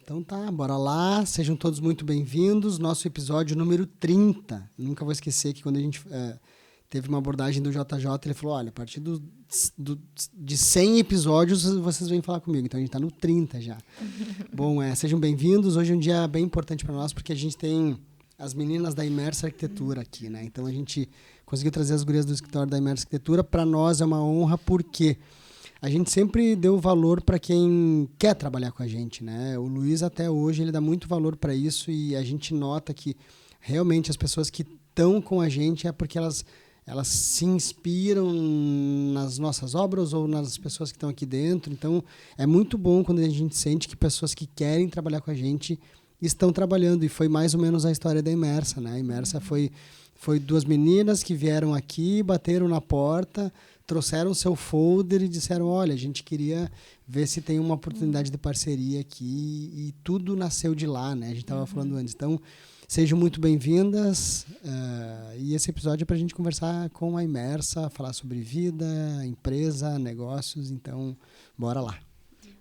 Então tá, bora lá. Sejam todos muito bem-vindos. Nosso episódio número 30. Nunca vou esquecer que quando a gente teve uma abordagem do JJ, ele falou, olha, a partir de 100 episódios vocês vêm falar comigo. Então a gente tá no 30 já. Bom, sejam bem-vindos. Hoje é um dia bem importante para nós, porque a gente tem as meninas da Imersa Arquitetura aqui, né? Então a gente conseguiu trazer as gurias do escritório da Imersa Arquitetura. Para nós é uma honra, porque a gente sempre deu valor para quem quer trabalhar com a gente, né? O Luiz, até hoje, ele dá muito valor para isso, e a gente nota que realmente as pessoas que estão com a gente é porque elas se inspiram nas nossas obras ou nas pessoas que estão aqui dentro. Então, é muito bom quando a gente sente que pessoas que querem trabalhar com a gente estão trabalhando, e foi mais ou menos a história da Imersa, né? A Imersa foi duas meninas que vieram aqui, bateram na porta, trouxeram seu folder e disseram, olha, a gente queria ver se tem uma oportunidade de parceria aqui, e tudo nasceu de lá, né? A gente estava falando antes. Então, sejam muito bem-vindas, e esse episódio é para a gente conversar com a Imersa, falar sobre vida, empresa, negócios. Então, bora lá.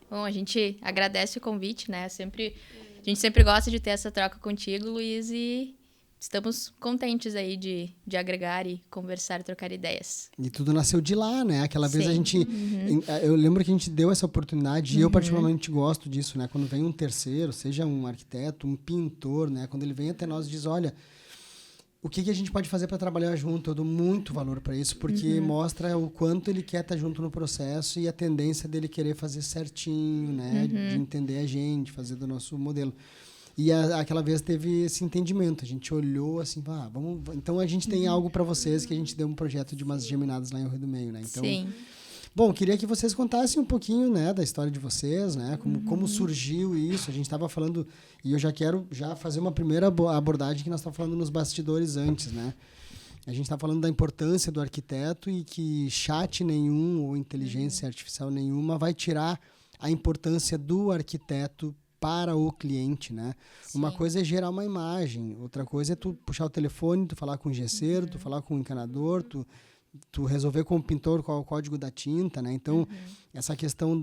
Bom, a gente agradece o convite, né? A gente sempre gosta de ter essa troca contigo, Luiz, e estamos contentes aí de agregar e conversar, trocar ideias. E tudo nasceu de lá, né? Aquela vez Sim. a gente... Eu lembro que a gente deu essa oportunidade, e eu particularmente gosto disso, né? Quando vem um terceiro, seja um arquiteto, um pintor, né? Quando ele vem até nós e diz, olha, o que a gente pode fazer para trabalhar junto? Eu dou muito valor para isso, porque mostra o quanto ele quer estar junto no processo e a tendência dele querer fazer certinho, né? De entender a gente, fazer do nosso modelo. E aquela vez teve esse entendimento. A gente olhou assim, vamos. Então a gente tem algo para vocês, que a gente deu um projeto de umas geminadas lá em Rio do Meio, né? Então, sim. Bom, queria que vocês contassem um pouquinho, né, da história de vocês, né? Como surgiu isso. A gente estava falando, e eu já quero fazer uma primeira abordagem que nós estávamos falando nos bastidores antes, né? A gente está falando da importância do arquiteto, e que chat nenhum ou inteligência artificial nenhuma vai tirar a importância do arquiteto para o cliente, né? Sim. Uma coisa é gerar uma imagem, outra coisa é tu puxar o telefone, tu falar com o gesseiro, tu falar com o encanador, tu resolver com o pintor qual é o código da tinta, né? Então, essa questão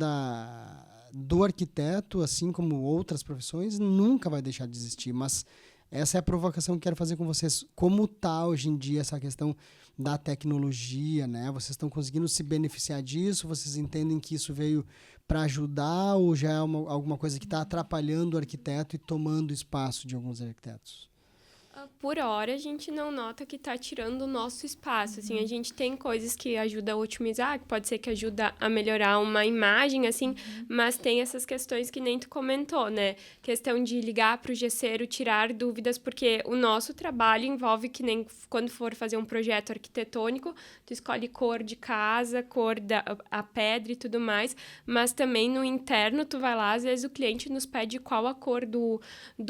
do arquiteto, assim como outras profissões, nunca vai deixar de existir, mas essa é a provocação que quero fazer com vocês. Como está hoje em dia essa questão da tecnologia, né? Vocês estão conseguindo se beneficiar disso? Vocês entendem que isso veio para ajudar, ou já é alguma coisa que está atrapalhando o arquiteto e tomando espaço de alguns arquitetos? Por hora, a gente não nota que está tirando o nosso espaço. Assim, a gente tem coisas que ajudam a otimizar, que pode ser que ajuda a melhorar uma imagem, assim, mas tem essas questões que nem tu comentou, né? Questão de ligar para o gesseiro, tirar dúvidas, porque o nosso trabalho envolve que nem quando for fazer um projeto arquitetônico, tu escolhe cor de casa, cor a pedra e tudo mais, mas também no interno tu vai lá, às vezes o cliente nos pede qual a cor do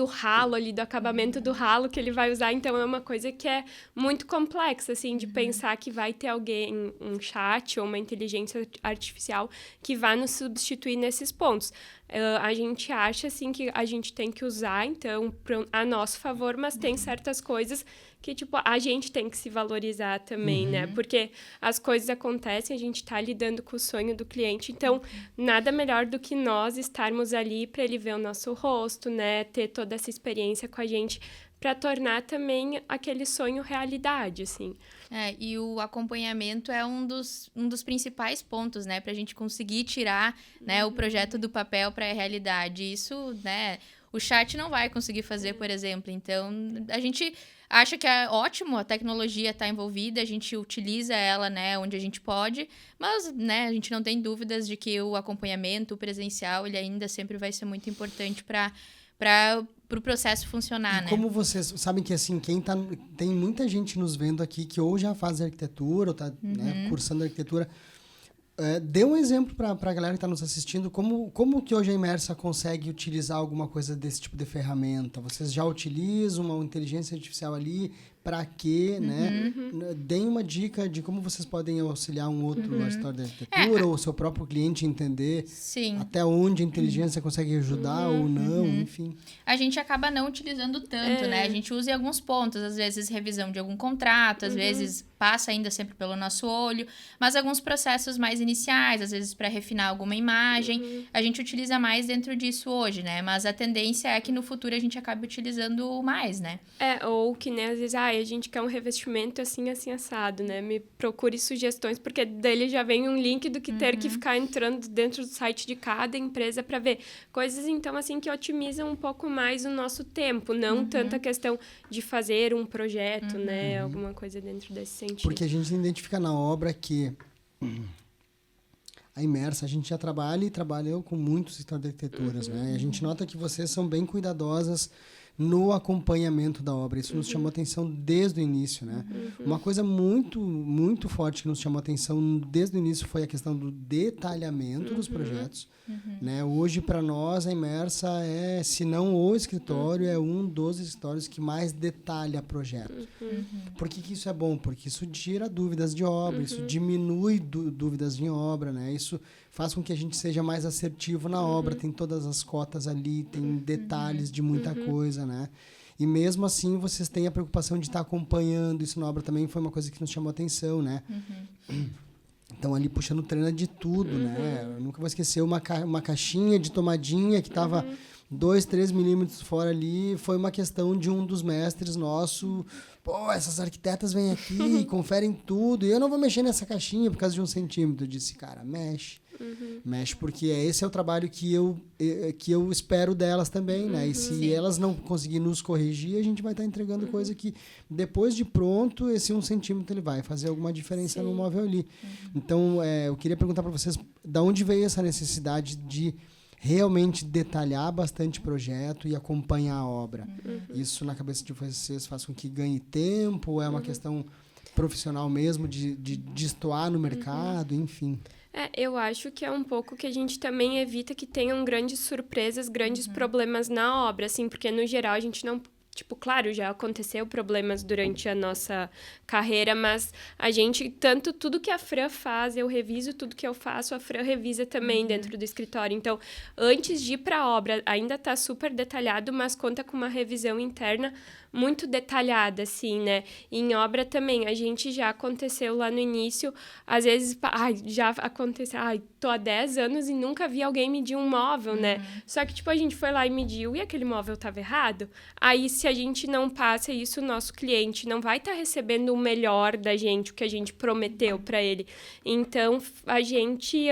ralo ali, do acabamento do ralo que ele vai usar. Então é uma coisa que é muito complexa, assim, de pensar que vai ter alguém, um chat ou uma inteligência artificial que vai nos substituir nesses pontos. A gente acha, assim, que a gente tem que usar, então, a nosso favor, mas tem certas coisas que, tipo, a gente tem que se valorizar também, né? Porque as coisas acontecem, a gente tá lidando com o sonho do cliente, então, nada melhor do que nós estarmos ali para ele ver o nosso rosto, né? Ter toda essa experiência com a gente, para tornar também aquele sonho realidade, assim. E o acompanhamento é um dos principais pontos, né? Para a gente conseguir tirar, né, o projeto do papel para a realidade. Isso, né, o chat não vai conseguir fazer, por exemplo. Então, a gente acha que é ótimo, a tecnologia está envolvida, a gente utiliza ela, né, onde a gente pode, mas, né, a gente não tem dúvidas de que o acompanhamento, o presencial, ele ainda sempre vai ser muito importante para o processo funcionar, né? Como vocês sabem que, assim, tem muita gente nos vendo aqui que ou já faz arquitetura, ou está cursando arquitetura. Dê um exemplo para a galera que está nos assistindo, como que hoje a Imersa consegue utilizar alguma coisa desse tipo de ferramenta? Vocês já utilizam uma inteligência artificial ali para quê, né? Deem uma dica de como vocês podem auxiliar um outro gestor da arquitetura ou o seu próprio cliente entender até onde a inteligência consegue ajudar ou não, enfim. A gente acaba não utilizando tanto, né? A gente usa em alguns pontos, às vezes revisão de algum contrato, às vezes passa ainda sempre pelo nosso olho, mas alguns processos mais iniciais, às vezes para refinar alguma imagem, a gente utiliza mais dentro disso hoje, né? Mas a tendência é que no futuro a gente acabe utilizando mais, né? Ou que, né, às vezes, a gente quer um revestimento assim, assim, assado, né? Me procure sugestões, porque dele já vem um link do que ter que ficar entrando dentro do site de cada empresa para ver. Coisas, então, assim, que otimizam um pouco mais o nosso tempo, não tanta questão de fazer um projeto, né? Alguma coisa dentro desse sentido. Porque a gente identifica na obra que a Imersa, a gente já trabalhou com muitos escritórios de arquiteturas, né? E a gente nota que vocês são bem cuidadosas no acompanhamento da obra. Isso nos chamou atenção desde o início, né? Uma coisa muito, muito forte que nos chamou atenção desde o início foi a questão do detalhamento dos projetos, né? Hoje, para nós, a Imersa é, se não o escritório, é um dos escritórios que mais detalha projetos. Por que isso é bom? Porque isso tira dúvidas de obra, isso diminui dúvidas em obra, né? Isso faz com que a gente seja mais assertivo na obra, tem todas as cotas ali, tem detalhes de muita coisa, né? E mesmo assim, vocês têm a preocupação de estar acompanhando isso na obra também, foi uma coisa que nos chamou a atenção, né? Então, ali puxando treina de tudo, né? Eu nunca vou esquecer uma caixinha de tomadinha que estava 2, 3 milímetros fora ali, foi uma questão de um dos mestres nosso. Pô, essas arquitetas vêm aqui e conferem tudo, e eu não vou mexer nessa caixinha por causa de 1 centímetro. Eu disse, cara, mexe. Mexe, porque esse é o trabalho que eu espero delas também, né? E se elas não conseguirem nos corrigir, a gente vai estar entregando coisa que, depois de pronto, esse 1 centímetro ele vai fazer alguma diferença no móvel ali. Então, eu queria perguntar para vocês, da onde veio essa necessidade de realmente detalhar bastante projeto e acompanhar a obra? Isso, na cabeça de vocês, faz com que ganhe tempo? É uma questão profissional mesmo, de destoar no mercado, enfim? Eu acho que é um pouco que a gente também evita que tenham grandes surpresas, grandes problemas na obra, assim, porque no geral a gente não... Tipo, claro, já aconteceu problemas durante a nossa carreira, mas a gente, tudo que a Fran faz, eu reviso tudo que eu faço, a Fran revisa também dentro do escritório. Então, antes de ir para a obra, ainda está super detalhado, mas conta com uma revisão interna muito detalhada, assim, né? E em obra também, a gente já aconteceu lá no início, às vezes, já aconteceu, tô há 10 anos e nunca vi alguém medir um móvel, né? Só que, tipo, a gente foi lá e mediu e aquele móvel estava errado. Aí, se a gente não passa isso, o nosso cliente não vai estar recebendo o melhor da gente, o que a gente prometeu para ele. Então, a gente...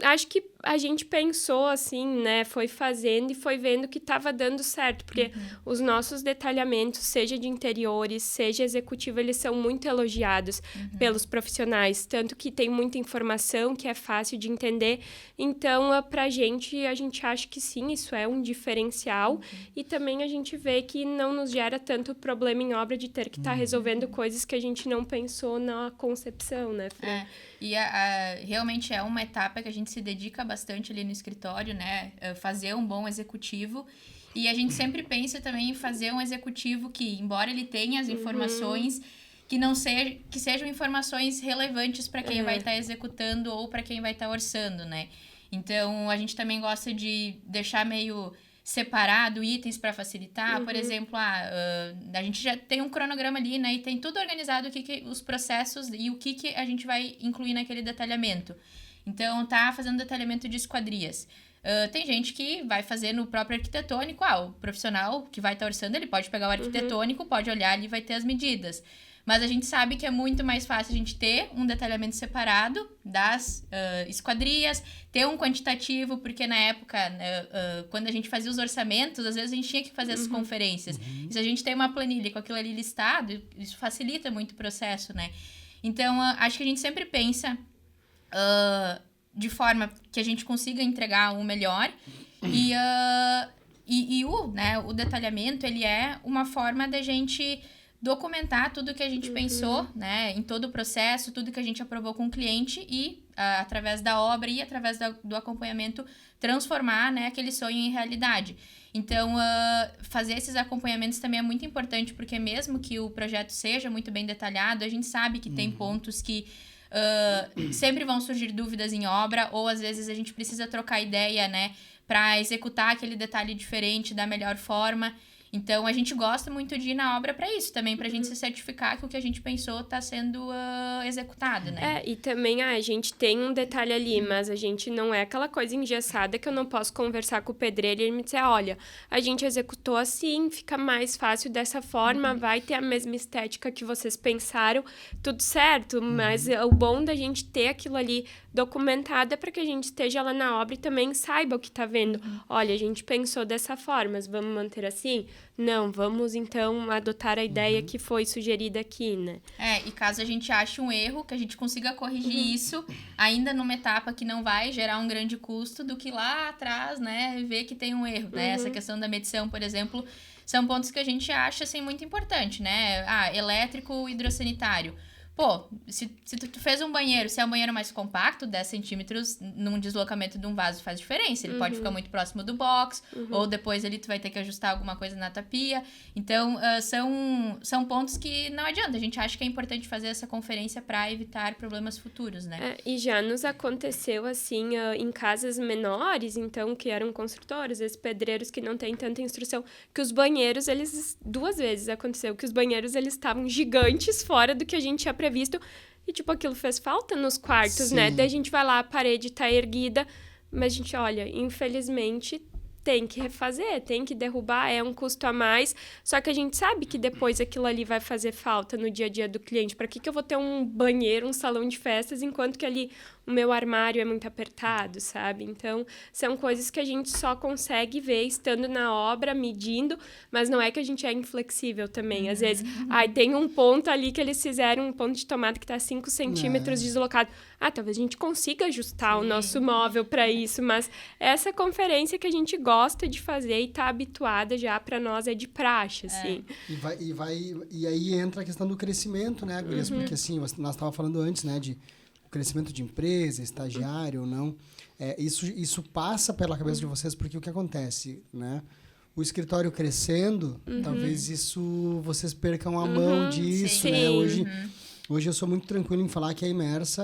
acho que a gente pensou assim, né? Foi fazendo e foi vendo que estava dando certo. Porque os nossos detalhamentos, seja de interiores, seja executivo, eles são muito elogiados pelos profissionais. Tanto que tem muita informação, que é fácil de entender. Então, a gente acha que sim, isso é um diferencial. E também a gente vê que não nos gera tanto problema em obra de ter que estar resolvendo coisas que a gente não pensou na concepção, né, Fran? E realmente é uma etapa que a gente se dedica bastante ali no escritório, né? Fazer um bom executivo. E a gente sempre pensa também em fazer um executivo que, embora ele tenha as informações, que sejam informações relevantes para quem vai estar executando ou para quem vai estar orçando, né? Então, a gente também gosta de deixar meio separado itens para facilitar. Por exemplo, a gente já tem um cronograma ali, né? E tem tudo organizado, os processos e o que a gente vai incluir naquele detalhamento. Então, tá fazendo detalhamento de esquadrias. Tem gente que vai fazer no próprio arquitetônico. O profissional que vai estar orçando, ele pode pegar o arquitetônico, pode olhar ali e vai ter as medidas. Mas a gente sabe que é muito mais fácil a gente ter um detalhamento separado das esquadrias, ter um quantitativo, porque na época, quando a gente fazia os orçamentos, às vezes a gente tinha que fazer essas conferências. E se a gente tem uma planilha com aquilo ali listado, isso facilita muito o processo, né? Então, acho que a gente sempre pensa de forma que a gente consiga entregar o melhor. E o detalhamento, ele é uma forma da gente documentar tudo que a gente pensou, né, em todo o processo, tudo que a gente aprovou com o cliente e, através da obra e através do acompanhamento, transformar, né, aquele sonho em realidade. Então, fazer esses acompanhamentos também é muito importante, porque mesmo que o projeto seja muito bem detalhado, a gente sabe que tem pontos que sempre vão surgir dúvidas em obra, ou às vezes a gente precisa trocar ideia, né, para executar aquele detalhe diferente da melhor forma. Então, a gente gosta muito de ir na obra para isso também, para a gente se certificar que o que a gente pensou está sendo executado, né? E também a gente tem um detalhe ali, mas a gente não é aquela coisa engessada que eu não posso conversar com o pedreiro e ele me dizer, olha, a gente executou assim, fica mais fácil dessa forma, vai ter a mesma estética que vocês pensaram, tudo certo, mas o bom da gente ter aquilo ali documentado é para que a gente esteja lá na obra e também saiba o que está vendo. Olha, a gente pensou dessa forma, mas vamos manter assim? Não, vamos então adotar a ideia que foi sugerida aqui, né? E caso a gente ache um erro, que a gente consiga corrigir isso ainda numa etapa que não vai gerar um grande custo, do que lá atrás, né, ver que tem um erro, né? Essa questão da medição, por exemplo, são pontos que a gente acha, assim, muito importante, né? Elétrico, hidrossanitário. Pô, se tu fez um banheiro, se é um banheiro mais compacto, 10 centímetros num deslocamento de um vaso faz diferença. Ele pode ficar muito próximo do box, ou depois ali tu vai ter que ajustar alguma coisa na tapia. Então, são pontos que não adianta. A gente acha que é importante fazer essa conferência para evitar problemas futuros, né? E já nos aconteceu, assim, em casas menores, então, que eram construtores, esses pedreiros que não têm tanta instrução, que os banheiros, eles... 2 vezes aconteceu que os banheiros, eles estavam gigantes fora do que a gente tinha previsto, e, tipo, aquilo fez falta nos quartos, né? Daí a gente vai lá, a parede tá erguida, mas a gente, olha, infelizmente, tem que refazer, tem que derrubar, é um custo a mais, só que a gente sabe que depois aquilo ali vai fazer falta no dia a dia do cliente. Para que eu vou ter um banheiro, um salão de festas, enquanto que ali o meu armário é muito apertado, sabe? Então, são coisas que a gente só consegue ver estando na obra, medindo, mas não é que a gente é inflexível também. Às vezes, tem um ponto ali que eles fizeram, um ponto de tomada que está 5 centímetros deslocado. Talvez a gente consiga ajustar o nosso móvel para isso, mas essa conferência que a gente gosta de fazer e está habituada já, para nós é de praxe, assim. E aí entra a questão do crescimento, né, Gurias? Porque, assim, nós estávamos falando antes, né, de crescimento de empresa, estagiário ou não. Isso passa pela cabeça de vocês, porque o que acontece, né? O escritório crescendo, talvez vocês percam a mão disso, né? Hoje eu sou muito tranquilo em falar que a Imersa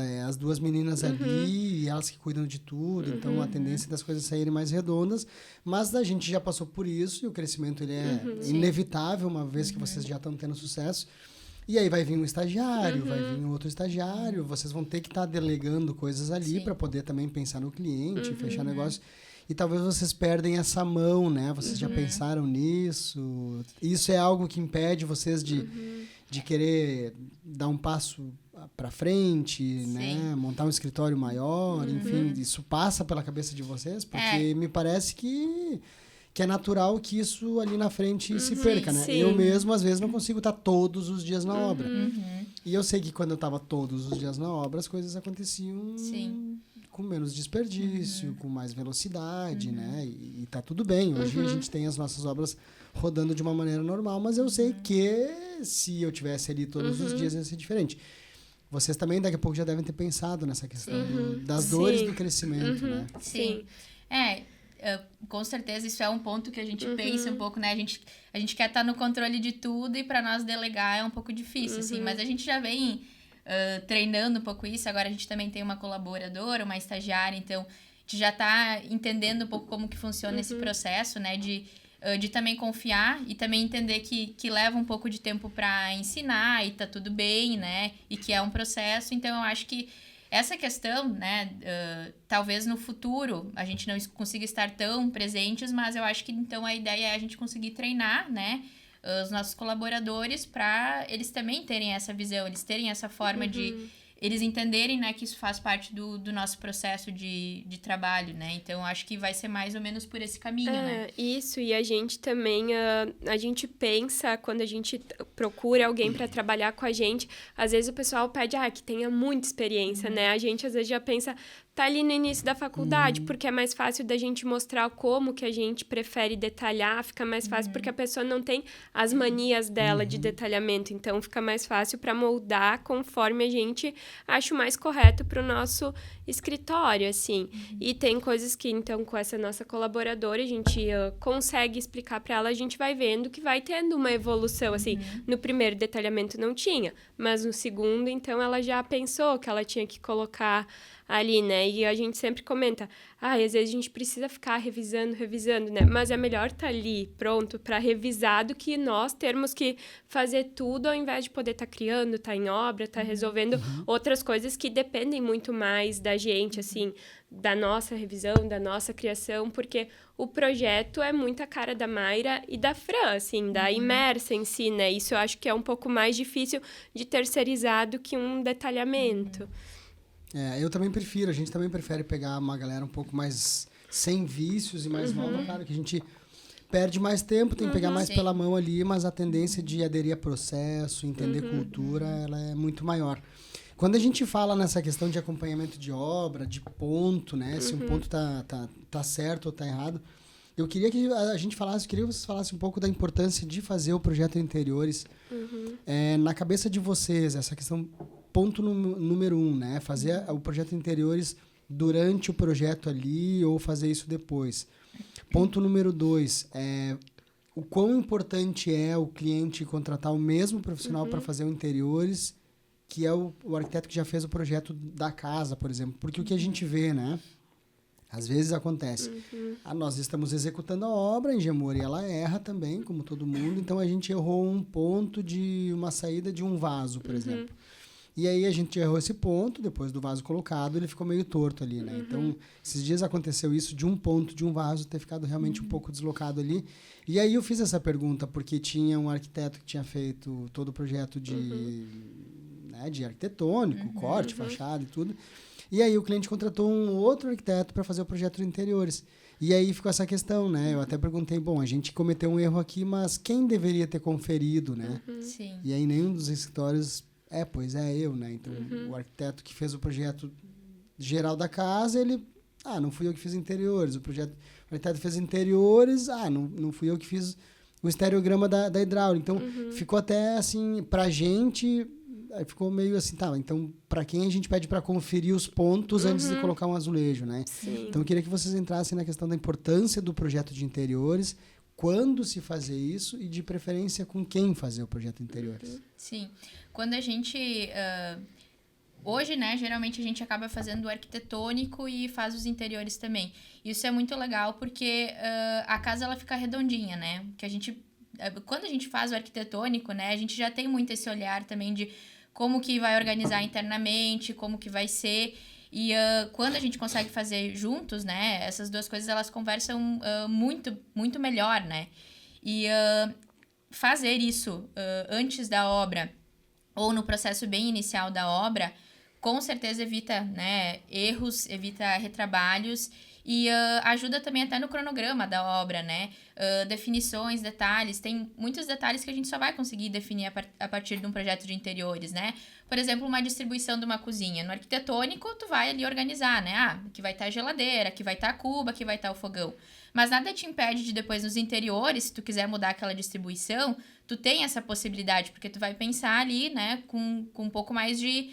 é as 2 meninas ali e elas que cuidam de tudo. Então, a tendência das coisas saírem mais redondas. Mas a gente já passou por isso e o crescimento ele é inevitável, uma vez que vocês já estão tendo sucesso. E aí vai vir um estagiário, vai vir um outro estagiário. Vocês vão ter que estar delegando coisas ali para poder também pensar no cliente, fechar negócio. E talvez vocês perdem essa mão, né? Vocês já pensaram nisso? Isso é algo que impede vocês de querer dar um passo para frente, né? Montar um escritório maior, enfim. Isso passa pela cabeça de vocês? Porque me parece que é natural que isso ali na frente se perca, né? Eu mesmo, às vezes, não consigo estar todos os dias na obra. E eu sei que quando eu estava todos os dias na obra, as coisas aconteciam com menos desperdício, com mais velocidade, né? E tá tudo bem. Hoje a gente tem as nossas obras rodando de uma maneira normal, mas eu sei que se eu tivesse ali todos os dias ia ser diferente. Vocês também, daqui a pouco, já devem ter pensado nessa questão das dores do crescimento, né? Sim. Com certeza isso é um ponto que a gente pensa um pouco, né? A gente quer estar no controle de tudo e para nós delegar é um pouco difícil, assim. Mas a gente já vem treinando um pouco isso. Agora a gente também tem uma colaboradora, uma estagiária, então a gente já está entendendo um pouco como que funciona esse processo, né? De também confiar e também entender que leva um pouco de tempo para ensinar e tá tudo bem, né? E que é um processo. Então, eu acho que essa questão, né? Talvez no futuro a gente não consiga estar tão presentes, mas eu acho que então a ideia é a gente conseguir treinar, né? Os nossos colaboradores para eles também terem essa visão, eles terem essa forma de eles entenderem, né, que isso faz parte do nosso processo de trabalho, né? Então, acho que vai ser mais ou menos por esse caminho, né? Isso, e a gente também, a gente pensa, quando a gente procura alguém para trabalhar com a gente, às vezes o pessoal pede, que tenha muita experiência, né? A gente, às vezes, já pensa, tá ali no início da faculdade, porque é mais fácil da gente mostrar como que a gente prefere detalhar, fica mais fácil, porque a pessoa não tem as manias dela de detalhamento, então fica mais fácil para moldar conforme a gente acha o mais correto para o nosso escritório, assim. E tem coisas que, então, com essa nossa colaboradora, a gente consegue explicar para ela, a gente vai vendo que vai tendo uma evolução, assim. No primeiro detalhamento não tinha, mas no segundo, então, ela já pensou que ela tinha que colocar ali, né? E a gente sempre comenta, às vezes a gente precisa ficar revisando, né? Mas é melhor estar ali, pronto, para revisar, do que nós termos que fazer tudo ao invés de poder estar criando, estar em obra, estar resolvendo outras coisas que dependem muito mais da gente, assim, da nossa revisão, da nossa criação, porque o projeto é muito a cara da Mayra e da Fran, assim, da Imersa em si, né? Isso eu acho que é um pouco mais difícil de terceirizar do que um detalhamento. Eu também prefiro, a gente também prefere pegar uma galera um pouco mais sem vícios e mais nova, claro que a gente perde mais tempo, tem que pegar mais pela mão ali, mas a tendência de aderir a processo, entender cultura, ela é muito maior. Quando a gente fala nessa questão de acompanhamento de obra, de ponto, né, se um ponto tá certo ou tá errado, eu queria que a gente falasse, queria que vocês falassem um pouco da importância de fazer o projeto de interiores. Na cabeça de vocês, essa questão, ponto número 1, né? Fazer o projeto de interiores durante o projeto ali ou fazer isso depois. Ponto número 2, o quão importante é o cliente contratar o mesmo profissional para fazer o interiores, que é o arquiteto que já fez o projeto da casa, por exemplo. Porque o que a gente vê, né? Às vezes acontece. Nós estamos executando a obra em Gemori, ela erra também, como todo mundo. Então, a gente errou um ponto de uma saída de um vaso, por exemplo. E aí, a gente errou esse ponto, depois do vaso colocado, ele ficou meio torto ali, né? Então, esses dias aconteceu isso de um ponto de um vaso ter ficado realmente um pouco deslocado ali. E aí, eu fiz essa pergunta, porque tinha um arquiteto que tinha feito todo o projeto de arquitetônico, corte, fachada e tudo. E aí o cliente contratou um outro arquiteto para fazer o projeto de interiores. E aí ficou essa questão, né? Eu até perguntei, a gente cometeu um erro aqui, mas quem deveria ter conferido, né? Sim. E aí nenhum dos escritórios, eu, né? Então, o arquiteto que fez o projeto geral da casa, ele, não fui eu que fiz interiores. O arquiteto fez interiores, não fui eu que fiz o estereograma da hidráulica. Então, ficou até assim, pra gente... Ficou meio assim, então para quem a gente pede para conferir os pontos antes de colocar um azulejo, né? Sim. Então eu queria que vocês entrassem na questão da importância do projeto de interiores, quando se fazer isso e de preferência com quem fazer o projeto de interiores. Sim. Quando a gente... hoje, né, geralmente a gente acaba fazendo o arquitetônico e faz os interiores também. Isso é muito legal porque a casa ela fica redondinha, né? Que a gente... Quando a gente faz o arquitetônico, né, a gente já tem muito esse olhar também de como que vai organizar internamente, como que vai ser. E quando a gente consegue fazer juntos, né, essas duas coisas, elas conversam muito, muito melhor, né? E fazer isso antes da obra ou no processo bem inicial da obra, com certeza evita, né, erros, evita retrabalhos e ajuda também até no cronograma da obra, né? Definições, detalhes. Tem muitos detalhes que a gente só vai conseguir definir a partir de um projeto de interiores, né? Por exemplo, uma distribuição de uma cozinha. No arquitetônico, tu vai ali organizar, né? Aqui vai estar a geladeira, aqui vai estar a cuba, aqui vai estar o fogão. Mas nada te impede de depois nos interiores, se tu quiser mudar aquela distribuição, tu tem essa possibilidade, porque tu vai pensar ali, né, com um pouco mais de...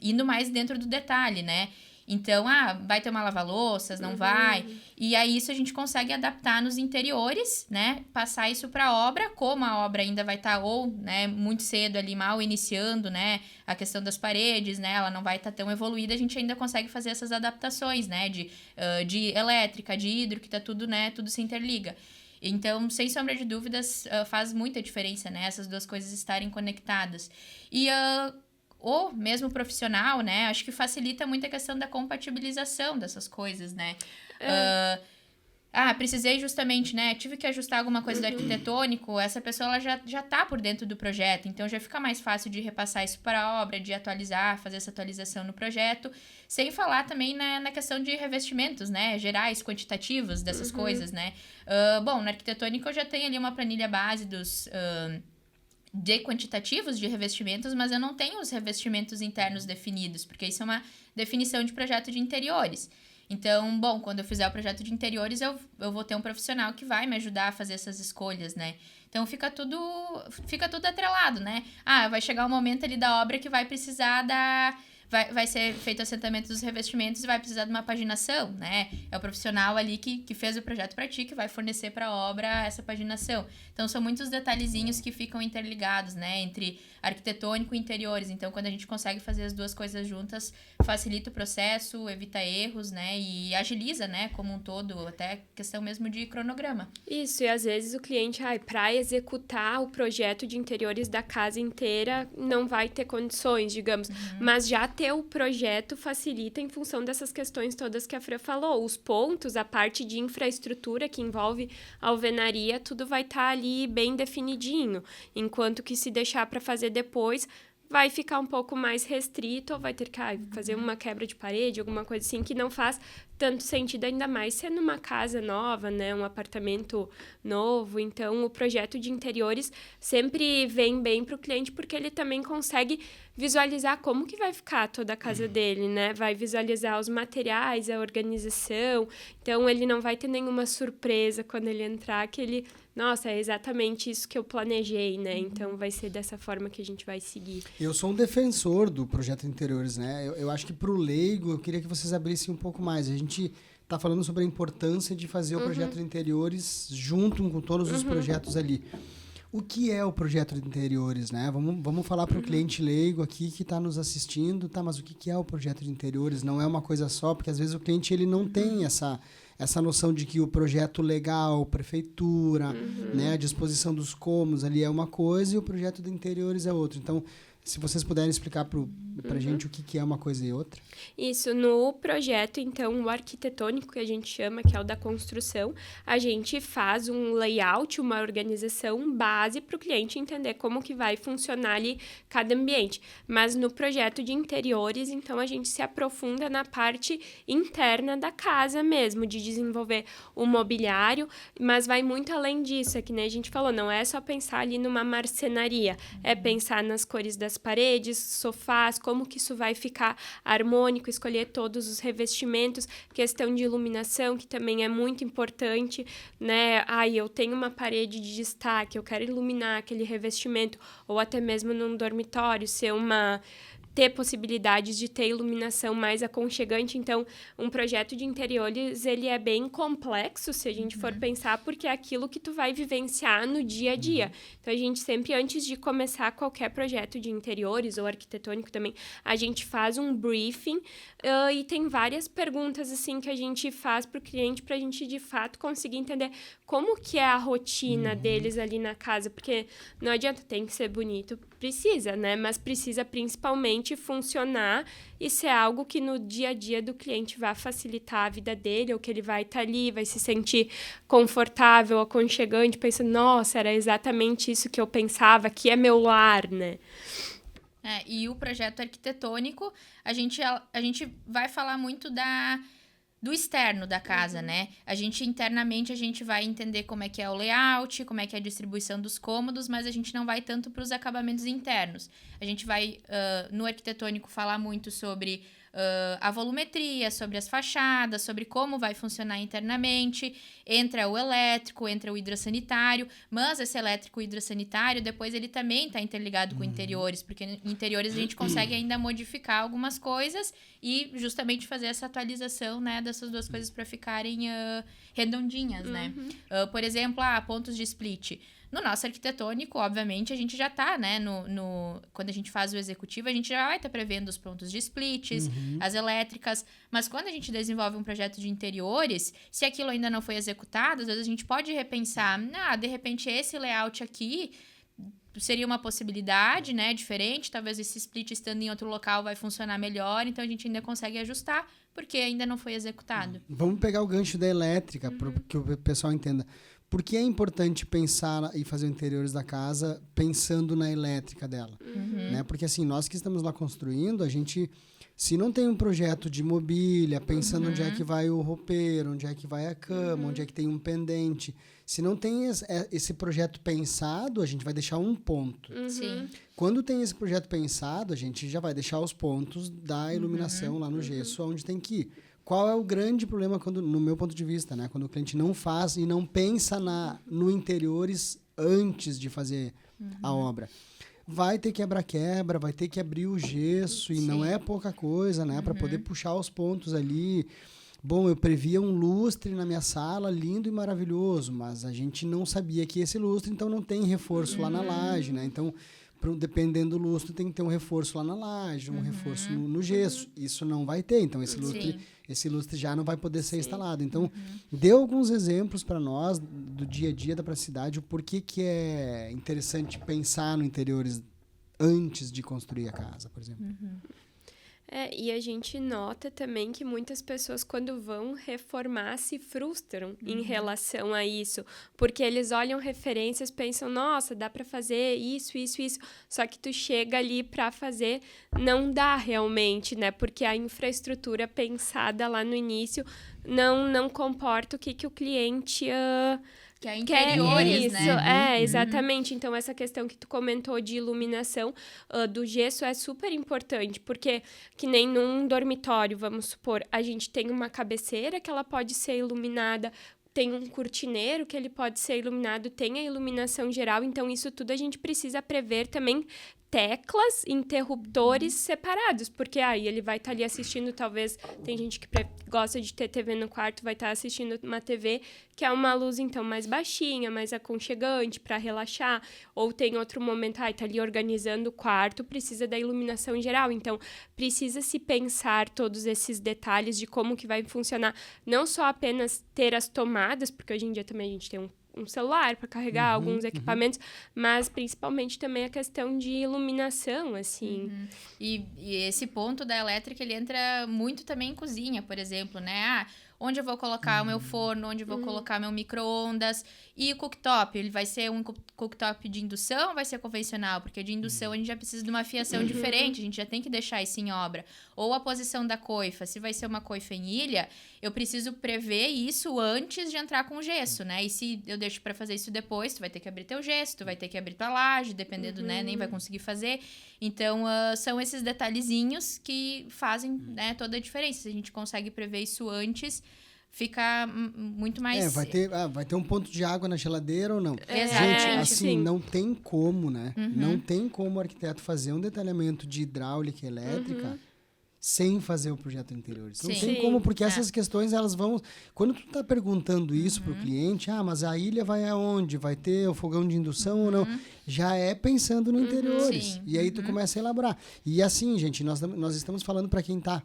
indo mais dentro do detalhe, né? Então, vai ter uma lava-louças, não vai. E aí, isso a gente consegue adaptar nos interiores, né? Passar isso para a obra, como a obra ainda vai estar né, muito cedo ali, mal iniciando, né? A questão das paredes, né? Ela não vai estar tão evoluída, a gente ainda consegue fazer essas adaptações, né? De elétrica, de hidro, que tá tudo, né? Tudo se interliga. Então, sem sombra de dúvidas, faz muita diferença, né? Essas duas coisas estarem conectadas. E... ou mesmo profissional, né? Acho que facilita muito a questão da compatibilização dessas coisas, né? precisei justamente, né? Tive que ajustar alguma coisa do arquitetônico. Essa pessoa ela já tá por dentro do projeto, então já fica mais fácil de repassar isso para a obra, de atualizar, fazer essa atualização no projeto. Sem falar também na questão de revestimentos, né? Gerais, quantitativos dessas coisas, né? Bom, no arquitetônico eu já tenho ali uma planilha base de quantitativos de revestimentos, mas eu não tenho os revestimentos internos definidos, porque isso é uma definição de projeto de interiores. Então, bom, quando eu fizer o projeto de interiores, eu vou ter um profissional que vai me ajudar a fazer essas escolhas, né? Então, fica tudo atrelado, né? Vai chegar um momento ali da obra que vai precisar vai ser feito o assentamento dos revestimentos e vai precisar de uma paginação, né? É o profissional ali que fez o projeto para ti, que vai fornecer para a obra essa paginação. Então, são muitos detalhezinhos que ficam interligados, né? Entre arquitetônico e interiores. Então, quando a gente consegue fazer as duas coisas juntas, facilita o processo, evita erros, né? E agiliza, né? Como um todo, até questão mesmo de cronograma. Isso, e às vezes o cliente, para executar o projeto de interiores da casa inteira, não vai ter condições, digamos. Mas já ter o projeto facilita em função dessas questões todas que a Fran falou. Os pontos, a parte de infraestrutura que envolve a alvenaria, tudo vai estar ali bem definidinho. Enquanto que se deixar para fazer depois, vai ficar um pouco mais restrito, ou vai ter que fazer uma quebra de parede, alguma coisa assim, que não faz tanto sentido, ainda mais sendo uma casa nova, né, um apartamento novo. Então, o projeto de interiores sempre vem bem para o cliente, porque ele também consegue visualizar como que vai ficar toda a casa dele, né? Vai visualizar os materiais, a organização. Então, ele não vai ter nenhuma surpresa quando ele entrar, que ele... Nossa, é exatamente isso que eu planejei, né? Então, vai ser dessa forma que a gente vai seguir. Eu sou um defensor do projeto de interiores, né? Eu acho que para o leigo, eu queria que vocês abrissem um pouco mais. A gente está falando sobre a importância de fazer o projeto de interiores junto com todos os projetos ali. O que é o projeto de interiores, né? Vamos falar para o cliente leigo aqui que está nos assistindo, tá? Mas o que é o projeto de interiores? Não é uma coisa só, porque às vezes o cliente ele não tem essa noção de que o projeto legal, prefeitura, né, a disposição dos cômodos ali é uma coisa e o projeto de interiores é outra. Então, se vocês puderem explicar para a gente o que é uma coisa e outra. Isso, no projeto, então, o arquitetônico, que a gente chama, que é o da construção, a gente faz um layout, uma organização base para o cliente entender como que vai funcionar ali cada ambiente. Mas no projeto de interiores, então, a gente se aprofunda na parte interna da casa mesmo, de desenvolver o mobiliário, mas vai muito além disso, é que, né, a gente falou, não é só pensar ali numa marcenaria, é pensar nas cores das paredes, sofás, como que isso vai ficar harmônico, escolher todos os revestimentos, questão de iluminação, que também é muito importante, né? Eu tenho uma parede de destaque, eu quero iluminar aquele revestimento, ou até mesmo num dormitório, ter possibilidades de ter iluminação mais aconchegante. Então, um projeto de interiores, ele é bem complexo, se a gente for pensar, porque é aquilo que tu vai vivenciar no dia a dia. Então, a gente sempre, antes de começar qualquer projeto de interiores ou arquitetônico também, a gente faz um briefing e tem várias perguntas, assim, que a gente faz para o cliente para a gente, de fato, conseguir entender como que é a rotina deles ali na casa, porque não adianta, tem que ser bonito, precisa, né? Mas precisa principalmente funcionar e ser algo que no dia a dia do cliente vai facilitar a vida dele, ou que ele vai estar ali, vai se sentir confortável, aconchegante, pensando, nossa, era exatamente isso que eu pensava, que é meu lar, né? E o projeto arquitetônico, a gente vai falar muito do externo da casa, né? Internamente, a gente vai entender como é que é o layout, como é que é a distribuição dos cômodos, mas a gente não vai tanto para os acabamentos internos. A gente vai, no arquitetônico, falar muito sobre a volumetria, sobre as fachadas, sobre como vai funcionar internamente, entra o elétrico, entra o hidrossanitário, mas esse elétrico e hidrossanitário, depois ele também está interligado com interiores, porque em interiores a gente consegue ainda modificar algumas coisas e justamente fazer essa atualização, né, dessas duas coisas para ficarem redondinhas, né? Por exemplo, pontos de split. No nosso arquitetônico, obviamente, a gente já está, né, quando a gente faz o executivo, a gente já vai estar prevendo os pontos de splits, as elétricas, mas quando a gente desenvolve um projeto de interiores, se aquilo ainda não foi executado, às vezes a gente pode repensar, de repente esse layout aqui seria uma possibilidade, né, diferente, talvez esse split estando em outro local vai funcionar melhor, então a gente ainda consegue ajustar porque ainda não foi executado. Vamos pegar o gancho da elétrica, para que o pessoal entenda. Por que é importante pensar e fazer os interiores da casa pensando na elétrica dela? Né? Porque assim, nós que estamos lá construindo, a gente, se não tem um projeto de mobília, pensando onde é que vai o roupeiro, onde é que vai a cama, onde é que tem um pendente, se não tem esse projeto pensado, a gente vai deixar um ponto. Sim. Quando tem esse projeto pensado, a gente já vai deixar os pontos da iluminação lá no gesso, onde tem que ir. Qual é o grande problema, no meu ponto de vista, né? Quando o cliente não faz e não pensa no interiores antes de fazer a obra? Vai ter quebra-quebra, vai ter que abrir o gesso, e não é pouca coisa, né? Para poder puxar os pontos ali. Bom, eu previa um lustre na minha sala, lindo e maravilhoso, mas a gente não sabia que esse lustre, então não tem reforço lá na laje, né? Então, dependendo do lustre, tem que ter um reforço lá na laje, um reforço no gesso. Isso não vai ter, então esse lustre já não vai poder ser instalado. Então, dê alguns exemplos para nós do dia a dia da praticidade, o porquê que é interessante pensar no interiores antes de construir a casa, por exemplo. E a gente nota também que muitas pessoas, quando vão reformar, se frustram em relação a isso, porque eles olham referências, pensam, nossa, dá para fazer isso, isso, isso, só que tu chega ali para fazer, não dá realmente, né? Porque a infraestrutura pensada lá no início não comporta o que o cliente Que é interiores, isso, né? Exatamente. Então, essa questão que tu comentou de iluminação do gesso é super importante, porque que nem num dormitório, vamos supor, a gente tem uma cabeceira que ela pode ser iluminada, tem um cortineiro que ele pode ser iluminado, tem a iluminação geral, então isso tudo a gente precisa prever também teclas, interruptores separados, porque aí ele vai estar ali assistindo, talvez, tem gente que gosta de ter TV no quarto, vai estar assistindo uma TV que é uma luz, então, mais baixinha, mais aconchegante, para relaxar, ou tem outro momento, tá ali organizando o quarto, precisa da iluminação geral, então, precisa se pensar todos esses detalhes de como que vai funcionar, não só apenas ter as tomadas, porque hoje em dia também a gente tem um celular para carregar alguns equipamentos, mas principalmente também a questão de iluminação, assim. E esse ponto da elétrica, ele entra muito também em cozinha, por exemplo, né? Onde eu vou colocar o meu forno, onde eu vou colocar meu micro-ondas. E o cooktop, ele vai ser um cooktop de indução ou vai ser convencional? Porque de indução a gente já precisa de uma fiação diferente, a gente já tem que deixar isso em obra. Ou a posição da coifa, se vai ser uma coifa em ilha, eu preciso prever isso antes de entrar com o gesso, né? E se eu deixo para fazer isso depois, tu vai ter que abrir teu gesso, tu vai ter que abrir tua laje, dependendo, né? Nem vai conseguir fazer. Então, são esses detalhezinhos que fazem, né, toda a diferença. Se a gente consegue prever isso antes, fica muito mais... Vai ter um ponto de água na geladeira ou não? Exatamente. Gente, assim, Sim. não tem como, né? Não tem como o arquiteto fazer um detalhamento de hidráulica e elétrica sem fazer o projeto de interiores. Não Sim. tem como, porque essas questões, elas vão... Quando tu tá perguntando isso pro cliente, mas a ilha vai aonde? Vai ter o fogão de indução ou não? Já é pensando no interiores. Sim. E aí tu começa a elaborar. E assim, gente, nós estamos falando para quem tá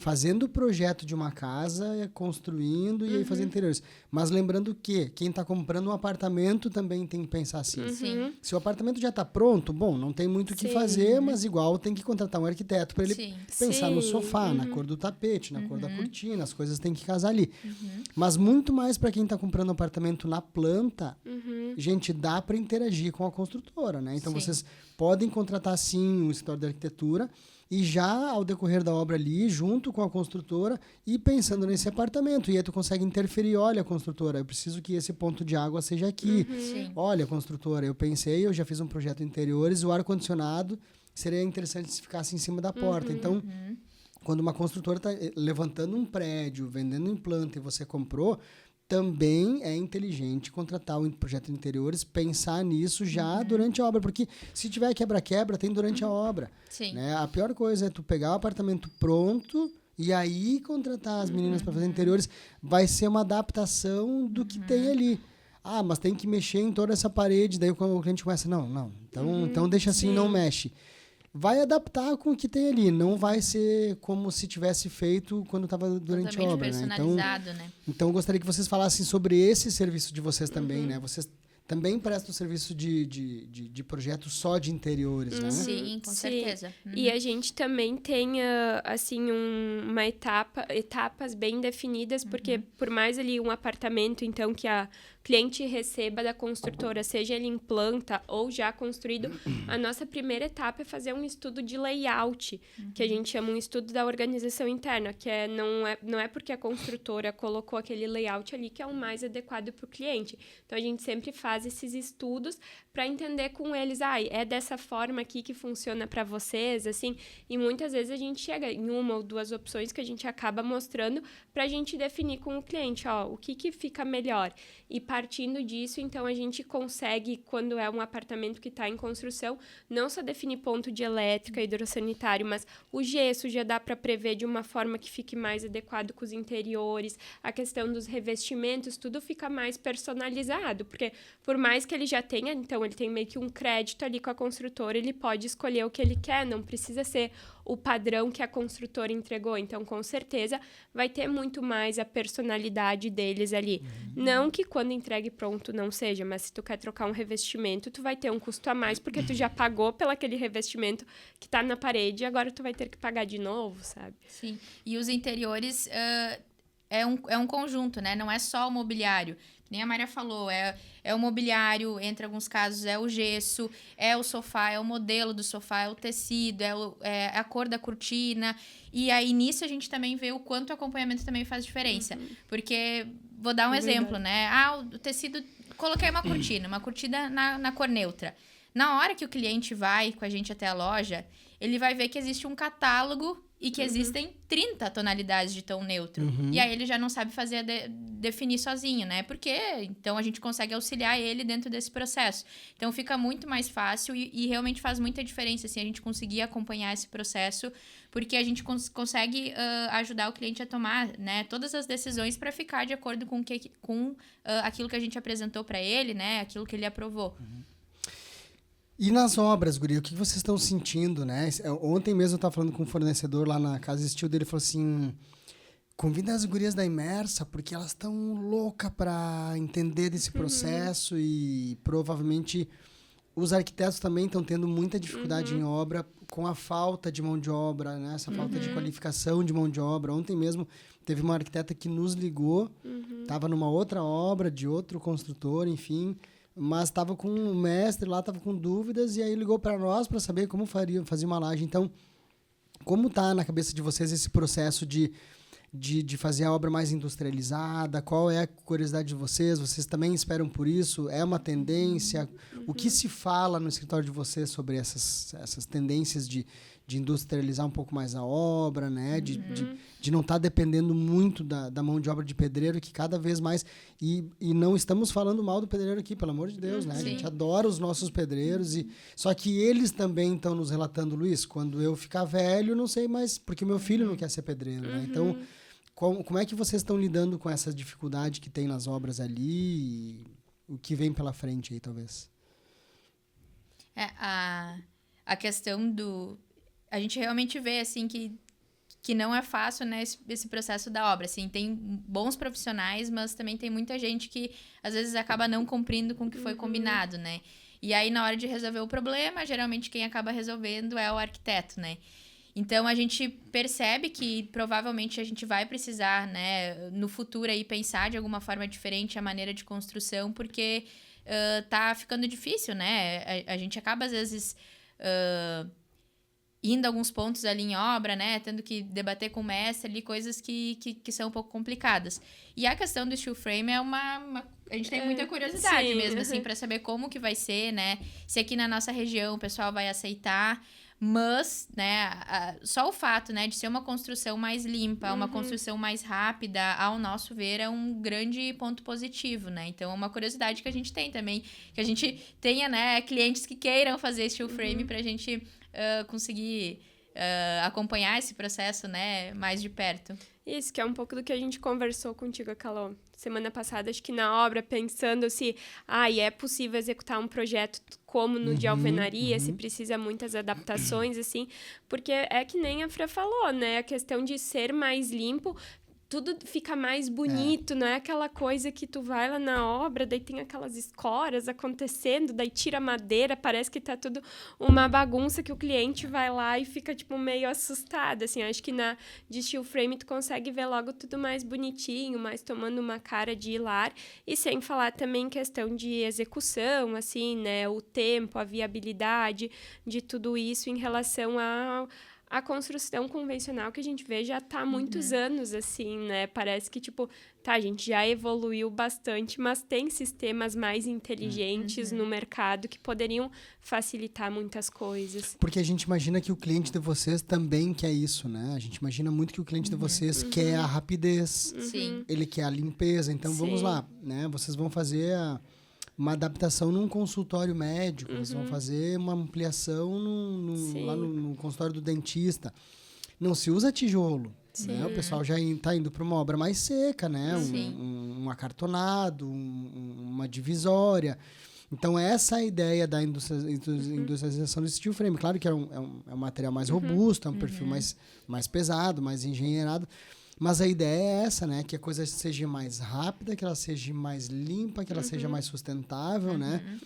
fazendo o projeto de uma casa, construindo e aí fazendo interiores. Mas lembrando que quem está comprando um apartamento também tem que pensar assim. Sim. Se o apartamento já está pronto, bom, não tem muito o que fazer, mas igual tem que contratar um arquiteto para ele pensar no sofá, na cor do tapete, na cor da cortina, as coisas têm que casar ali. Mas muito mais para quem está comprando um apartamento na planta, gente, dá para interagir com a construtora, né? Então vocês podem contratar sim um escritório de arquitetura e já ao decorrer da obra ali, junto com a construtora, e pensando nesse apartamento. E aí tu consegue interferir, olha, construtora, eu preciso que esse ponto de água seja aqui. Olha, construtora, eu já fiz um projeto de interiores, o ar-condicionado seria interessante se ficasse em cima da porta. Então, quando uma construtora está levantando um prédio, vendendo um planta e você comprou, também é inteligente contratar um projeto de interiores, pensar nisso já durante a obra, porque se tiver quebra-quebra, tem durante a obra. Né? A pior coisa é tu pegar o apartamento pronto e aí contratar as meninas para fazer interiores, vai ser uma adaptação do que tem ali. Mas tem que mexer em toda essa parede, daí quando o cliente começa, não, então deixa assim, não mexe. Vai adaptar com o que tem ali, não vai ser como se tivesse feito quando estava durante a obra, né? Personalizado, né? Então eu gostaria que vocês falassem sobre esse serviço de vocês também, né? Vocês também presta o serviço de projeto só de interiores, né? Sim, com certeza. E a gente também tem, assim, uma etapas bem definidas, porque por mais ali um apartamento, então, que a cliente receba da construtora, seja ele em planta ou já construído, a nossa primeira etapa é fazer um estudo de layout, que a gente chama um estudo da organização interna, que não é porque a construtora colocou aquele layout ali que é o mais adequado para o cliente. Então, a gente sempre faz esses estudos para entender com eles, é dessa forma aqui que funciona para vocês, assim, e muitas vezes a gente chega em uma ou duas opções que a gente acaba mostrando para a gente definir com o cliente, o que fica melhor. E partindo disso, então, a gente consegue, quando é um apartamento que está em construção, não só definir ponto de elétrica, hidrossanitário, mas o gesso já dá para prever de uma forma que fique mais adequado com os interiores, a questão dos revestimentos, tudo fica mais personalizado, porque por mais que ele já tenha, então, ele tem meio que um crédito ali com a construtora, ele pode escolher o que ele quer, não precisa ser o padrão que a construtora entregou. Então, com certeza, vai ter muito mais a personalidade deles ali. Não que quando entregue pronto não seja, mas se tu quer trocar um revestimento, tu vai ter um custo a mais, porque tu já pagou pelo aquele revestimento que tá na parede e agora tu vai ter que pagar de novo, sabe? Sim. E os interiores é um conjunto, né? Não é só o mobiliário. Nem a Maria falou, é o mobiliário, entre alguns casos é o gesso, é o sofá, é o modelo do sofá, é o tecido, é a cor da cortina. E aí, nisso, a gente também vê o quanto o acompanhamento também faz diferença. Porque, vou dar um exemplo, né? O tecido, coloquei uma cortina na cor neutra. Na hora que o cliente vai com a gente até a loja, ele vai ver que existe um catálogo e que existem 30 tonalidades de tom neutro. E aí ele já não sabe definir sozinho, né? Porque então a gente consegue auxiliar ele dentro desse processo. Então fica muito mais fácil e realmente faz muita diferença assim, a gente conseguir acompanhar esse processo, porque a gente consegue ajudar o cliente a tomar, né, todas as decisões para ficar de acordo com aquilo que a gente apresentou para ele, né? Aquilo que ele aprovou. E nas obras, Guri, o que vocês estão sentindo, né? Ontem mesmo eu estava falando com um fornecedor lá na Casa Estil dele, falou assim, convida as gurias da Imersa, porque elas estão loucas para entender desse processo e provavelmente os arquitetos também estão tendo muita dificuldade em obra com a falta de mão de obra, né? Essa falta de qualificação de mão de obra. Ontem mesmo teve uma arquiteta que nos ligou, estava numa outra obra de outro construtor, enfim, mas estava com um mestre lá, estava com dúvidas, e aí ligou para nós para saber como fazia uma laje. Então, como está na cabeça de vocês esse processo de fazer a obra mais industrializada? Qual é a curiosidade de vocês? Vocês também esperam por isso? É uma tendência? O que se fala no escritório de vocês sobre essas tendências de industrializar um pouco mais a obra, né? De não estar dependendo muito da mão de obra de pedreiro, que cada vez mais... E não estamos falando mal do pedreiro aqui, pelo amor de Deus, né? A gente adora os nossos pedreiros, só que eles também estão nos relatando, Luiz, quando eu ficar velho, não sei mais, porque meu filho não quer ser pedreiro, né? Então, como é que vocês estão lidando com essa dificuldade que tem nas obras ali e o que vem pela frente aí, talvez? A questão do... A gente realmente vê, assim, que não é fácil, né, esse processo da obra. Assim, tem bons profissionais, mas também tem muita gente que, às vezes, acaba não cumprindo com o que foi combinado, né? E aí, na hora de resolver o problema, geralmente quem acaba resolvendo é o arquiteto, né? Então, a gente percebe que provavelmente a gente vai precisar, né, no futuro aí, pensar de alguma forma diferente a maneira de construção, porque tá ficando difícil, né? A gente acaba, às vezes, indo a alguns pontos ali em obra, né? Tendo que debater com o mestre ali, coisas que são um pouco complicadas. E a questão do steel frame é a gente tem muita curiosidade mesmo, assim, para saber como que vai ser, né? Se aqui na nossa região o pessoal vai aceitar... Mas, né, só o fato, né, de ser uma construção mais limpa, uma construção mais rápida, ao nosso ver, é um grande ponto positivo, né? Então, é uma curiosidade que a gente tem também, que a gente tenha, né, clientes que queiram fazer steel frame pra gente conseguir acompanhar esse processo, né, mais de perto. Isso, que é um pouco do que a gente conversou contigo, Calô, semana passada, acho que na obra, pensando se é possível executar um projeto como no de alvenaria, se precisa muitas adaptações, assim, porque é que nem a Fran falou, né, a questão de ser mais limpo, tudo fica mais bonito, não é aquela coisa que tu vai lá na obra, daí tem aquelas escoras acontecendo, daí tira a madeira, parece que tá tudo uma bagunça, que o cliente vai lá e fica, tipo, meio assustado, assim. Acho que na de steel frame tu consegue ver logo tudo mais bonitinho, mais tomando uma cara de lar, e sem falar também em questão de execução, assim, né, o tempo, a viabilidade de tudo isso em relação a construção convencional que a gente vê já tá há muitos anos, assim, né? Parece que, tipo, a gente já evoluiu bastante, mas tem sistemas mais inteligentes no mercado que poderiam facilitar muitas coisas. Porque a gente imagina que o cliente de vocês também quer isso, né? A gente imagina muito que o cliente de vocês quer a rapidez. Sim. Ele quer a limpeza. Então, vamos lá, né? Vocês vão fazer uma adaptação num consultório médico, vocês vão fazer uma ampliação lá no consultório do dentista. Não se usa tijolo, né? O pessoal já está indo para uma obra mais seca, né? Um acartonado, uma divisória. Então, essa é a ideia da industrialização do steel frame. Claro que é um material mais robusto, é um perfil mais pesado, mais engenheirado. Mas a ideia é essa, né? Que a coisa seja mais rápida, que ela seja mais limpa, que ela seja mais sustentável, né?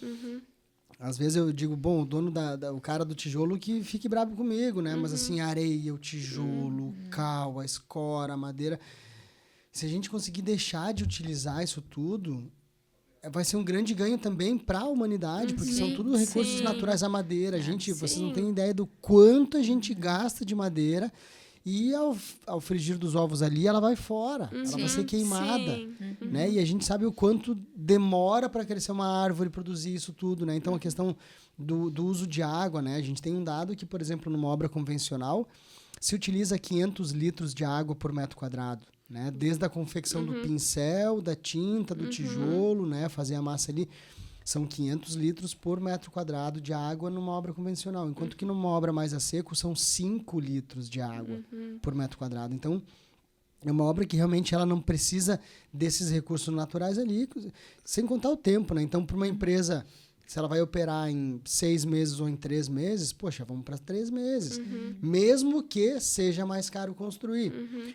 Às vezes eu digo, bom, o dono o cara do tijolo que fique bravo comigo, né? Mas assim, a areia, o tijolo, o cal, a escora, a madeira. Se a gente conseguir deixar de utilizar isso tudo, vai ser um grande ganho também para a humanidade, porque são tudo recursos naturais. A madeira, vocês não têm ideia do quanto a gente gasta de madeira. E ao frigir dos ovos ali, ela vai fora. Ela vai ser queimada. Né? E a gente sabe o quanto demora para crescer uma árvore, produzir isso tudo. Né? Então, a questão do uso de água, né? A gente tem um dado que, por exemplo, numa obra convencional, se utiliza 500 litros de água por metro quadrado. Né? Desde a confecção do pincel, da tinta, do tijolo, né? Fazer a massa ali. São 500 litros por metro quadrado de água numa obra convencional. Enquanto que numa obra mais a seco, são 5 litros de água por metro quadrado. Então, é uma obra que realmente ela não precisa desses recursos naturais ali, sem contar o tempo, né? Então, para uma empresa, se ela vai operar em 6 meses ou em 3 meses, poxa, vamos para 3 meses. Mesmo que seja mais caro construir.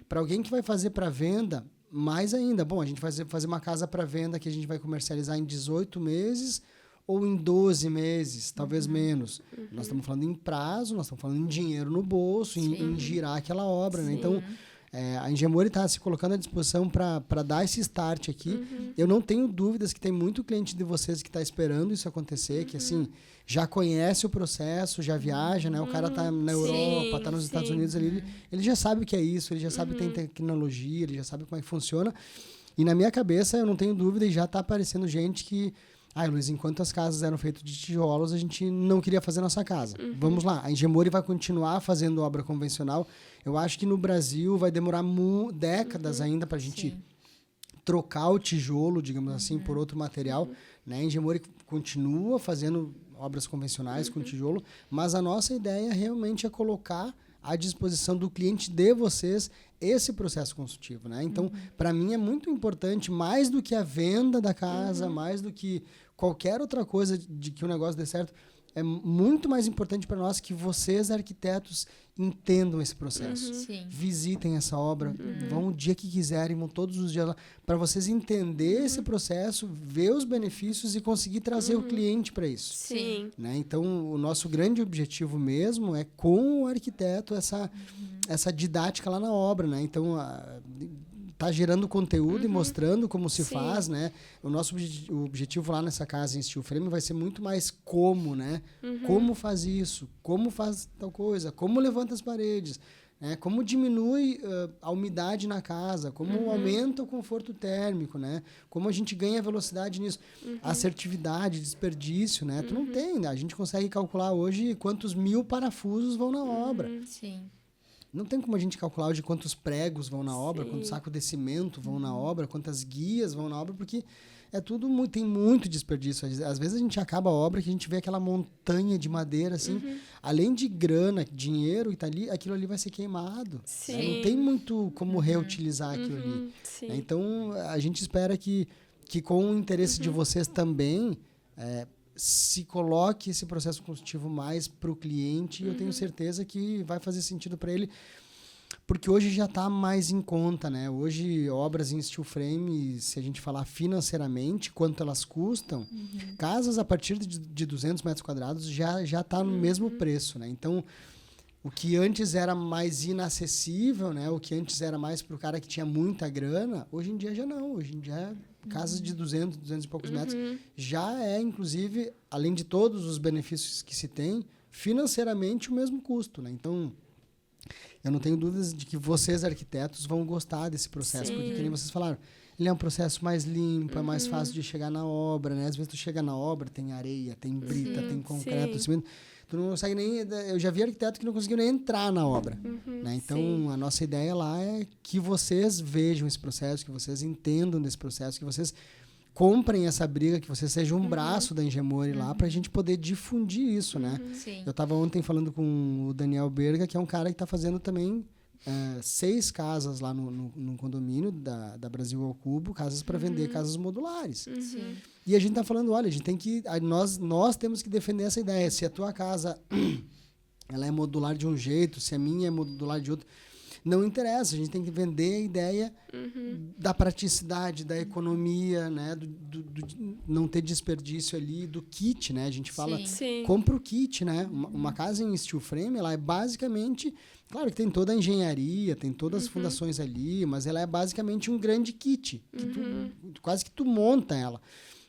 Para alguém que vai fazer para venda, mais ainda. Bom, a gente vai fazer uma casa para venda que a gente vai comercializar em 18 meses ou em 12 meses, talvez menos. Nós estamos falando em prazo, nós estamos falando em dinheiro no bolso, em girar aquela obra. Né? Então, a Engemori está se colocando à disposição para dar esse start aqui. Eu não tenho dúvidas que tem muito cliente de vocês que está esperando isso acontecer, que assim, já conhece o processo, já viaja, né? O cara está na Europa, está nos Estados Unidos ali, ele já sabe o que é isso, ele já sabe que tem tecnologia, ele já sabe como é que funciona. E na minha cabeça, eu não tenho dúvida, e já está aparecendo gente que... Luiz, enquanto as casas eram feitas de tijolos, a gente não queria fazer nossa casa. Vamos lá, a Engemori vai continuar fazendo obra convencional. Eu acho que no Brasil vai demorar décadas ainda para a gente trocar o tijolo, digamos assim, por outro material. Né? A Engemori continua fazendo obras convencionais com tijolo, mas a nossa ideia realmente é colocar à disposição do cliente de vocês esse processo construtivo, né? Então, para mim é muito importante, mais do que a venda da casa, mais do que qualquer outra coisa de que o negócio dê certo, é muito mais importante para nós que vocês, arquitetos, entendam esse processo. Visitem essa obra, vão o dia que quiserem, vão todos os dias lá, para vocês entenderem esse processo, ver os benefícios e conseguir trazer o cliente para isso. Sim. Né? Então, o nosso grande objetivo mesmo é, com o arquiteto, essa didática lá na obra. Né? Então, tá gerando conteúdo e mostrando como se faz, né? O nosso objetivo lá nessa casa em steel frame vai ser muito mais como, né? Como faz isso, como faz tal coisa, como levanta as paredes, né? Como diminui a umidade na casa, como aumenta o conforto térmico, né? Como a gente ganha velocidade nisso, assertividade, desperdício, né? Tu não tem, né? A gente consegue calcular hoje quantos 1000 parafusos vão na obra. Não tem como a gente calcular hoje quantos pregos vão na obra, quantos sacos de cimento vão na obra, quantas guias vão na obra, porque é tudo tem muito desperdício. Às vezes a gente acaba a obra que a gente vê aquela montanha de madeira, assim, além de grana, dinheiro, e tá ali, aquilo ali vai ser queimado. Né? Não tem muito como reutilizar aquilo ali. Né? Então, a gente espera que com o interesse de vocês também, se coloque esse processo construtivo mais para o cliente, e eu tenho certeza que vai fazer sentido para ele. Porque hoje já está mais em conta, né? Hoje, obras em steel frame, se a gente falar financeiramente, quanto elas custam, casas a partir de 200 metros quadrados já está no mesmo preço, né? Então, o que antes era mais inacessível, né? O que antes era mais para o cara que tinha muita grana, hoje em dia já não. Hoje em dia, casas de 200 e poucos metros, já é, inclusive, além de todos os benefícios que se tem, financeiramente o mesmo custo, né? Então, eu não tenho dúvidas de que vocês, arquitetos, vão gostar desse processo. Porque, como vocês falaram, ele é um processo mais limpo, é mais fácil de chegar na obra, né? Às vezes tu chega na obra, tem areia, tem brita, tem concreto, cimento. Tu não consegue nem... Eu já vi arquiteto que não conseguiu nem entrar na obra. Né? Então, a nossa ideia lá é que vocês vejam esse processo, que vocês entendam desse processo, que vocês comprem essa briga, que você seja um braço da Engemore lá, para a gente poder difundir isso, né? Sim. Eu estava ontem falando com o Daniel Berga, que é um cara que está fazendo também 6 casas lá no condomínio da Brasil ao Cubo, casas para vender, casas modulares. Sim. E a gente está falando, olha, a gente tem que... Nós temos que defender essa ideia. Se a tua casa ela é modular de um jeito, se a minha é modular de outro... Não interessa, a gente tem que vender a ideia da praticidade, da economia, né? Do não ter desperdício ali, do kit, né? A gente fala, compra o kit, né? Uma casa em steel frame, ela é basicamente... Claro que tem toda a engenharia, tem todas as fundações ali, mas ela é basicamente um grande kit. Que quase que tu monta ela.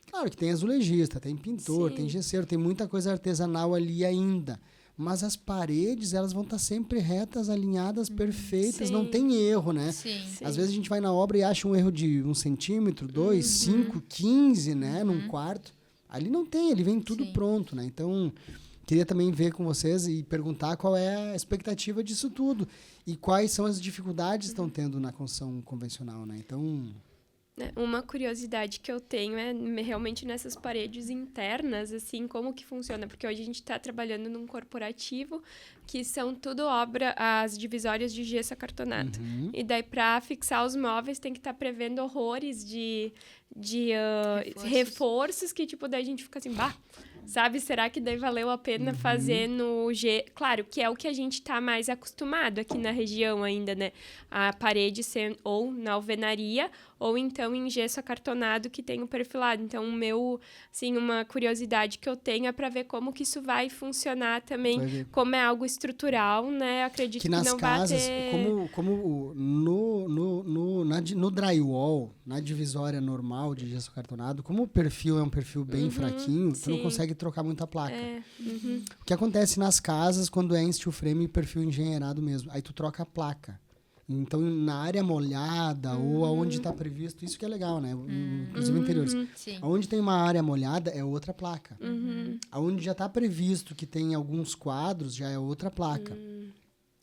Claro que tem azulejista, tem pintor, tem gesseiro, tem muita coisa artesanal ali ainda. Mas as paredes, elas vão estar sempre retas, alinhadas, perfeitas, não tem erro, né? Às vezes a gente vai na obra e acha um erro de 1 centímetro, 2, 5, 15, né? Num quarto. Ali não tem, ali vem tudo pronto, né? Então, queria também ver com vocês e perguntar qual é a expectativa disso tudo. E quais são as dificuldades que estão tendo na construção convencional, né? Então... Uma curiosidade que eu tenho é realmente nessas paredes internas, assim, como que funciona? Porque hoje a gente está trabalhando num corporativo que são tudo obra, as divisórias de gesso acartonado. E daí, para fixar os móveis, tem que estar prevendo horrores de reforços que, tipo, daí a gente fica assim, sabe? Será que daí valeu a pena fazer no Claro, que é o que a gente tá mais acostumado aqui na região ainda, né? A parede ser ou na alvenaria ou então em gesso acartonado que tem o perfilado. Então, uma curiosidade que eu tenho é para ver como que isso vai funcionar também, como é algo estrutural, né? Acredito que nas não casas, vai ter... como no drywall, na divisória normal de gesso acartonado, como o perfil é um perfil bem fraquinho, tu não consegue trocar muita placa. O que acontece nas casas quando é em steel frame e perfil engenheirado mesmo? Aí tu troca a placa. Então, na área molhada ou aonde está previsto, isso que é legal, né? Inclusive interiores. Aonde tem uma área molhada é outra placa. Aonde já está previsto que tem alguns quadros, já é outra placa.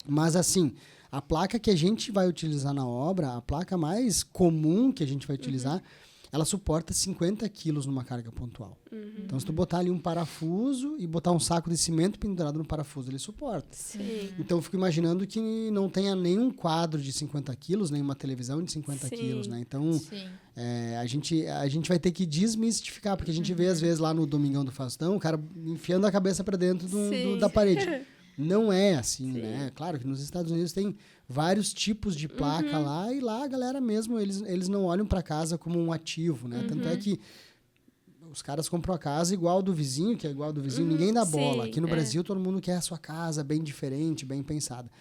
Mas, assim, a placa que a gente vai utilizar na obra, a placa mais comum que a gente vai utilizar, ela suporta 50 quilos numa carga pontual. Então, se tu botar ali um parafuso e botar um saco de cimento pendurado no parafuso, ele suporta. Então, eu fico imaginando que não tenha nenhum quadro de 50 quilos, nenhuma televisão de 50 quilos, né? Então, a gente vai ter que desmistificar, porque a gente vê, às vezes, lá no Domingão do Faustão, o cara enfiando a cabeça para dentro da parede. Não é assim, né? Claro que nos Estados Unidos tem vários tipos de placa lá, e lá a galera mesmo, eles não olham para casa como um ativo, né? Tanto é que os caras compram a casa igual do vizinho, que é igual do vizinho, ninguém dá bola. Aqui no Brasil, todo mundo quer a sua casa bem diferente, bem pensada.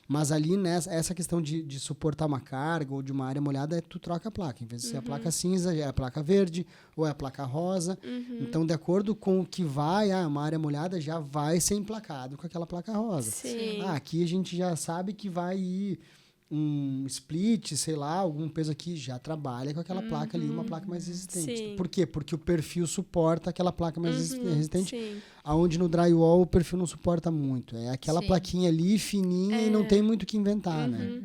Mas ali, essa questão de suportar uma carga ou de uma área molhada, tu troca a placa. Em vez de ser a placa cinza, é a placa verde ou é a placa rosa. Então, de acordo com o que vai, uma área molhada já vai ser emplacado com aquela placa rosa. Aqui a gente já sabe que vai ir um split, sei lá, algum peso aqui, já trabalha com aquela placa ali, uma placa mais resistente. Por quê? Porque o perfil suporta aquela placa mais resistente. Aonde no drywall o perfil não suporta muito. É aquela plaquinha ali, fininha, e não tem muito o que inventar, né?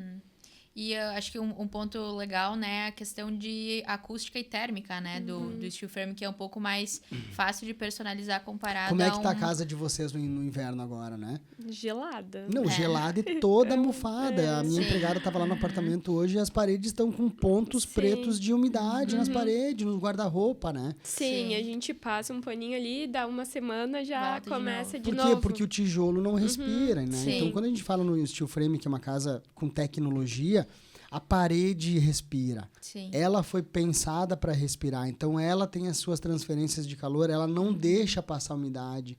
E eu acho que um ponto legal, né, é a questão de acústica e térmica, né, do steel frame, que é um pouco mais fácil de personalizar comparado Como é que a tá a casa de vocês no inverno agora, né? Gelada. Não, gelada e toda mofada. A minha Sim. empregada estava lá no apartamento hoje e as paredes estão com pontos Sim. pretos de umidade nas paredes, no guarda-roupa, né? Sim, a gente passa um paninho ali, dá uma semana, já Volta de começa de Por novo. quê? Porque o tijolo não respira, né? Sim. Então, quando a gente fala no steel frame, que é uma casa com tecnologia, a parede respira. Sim. Ela foi pensada para respirar, então ela tem as suas transferências de calor, ela não deixa passar umidade,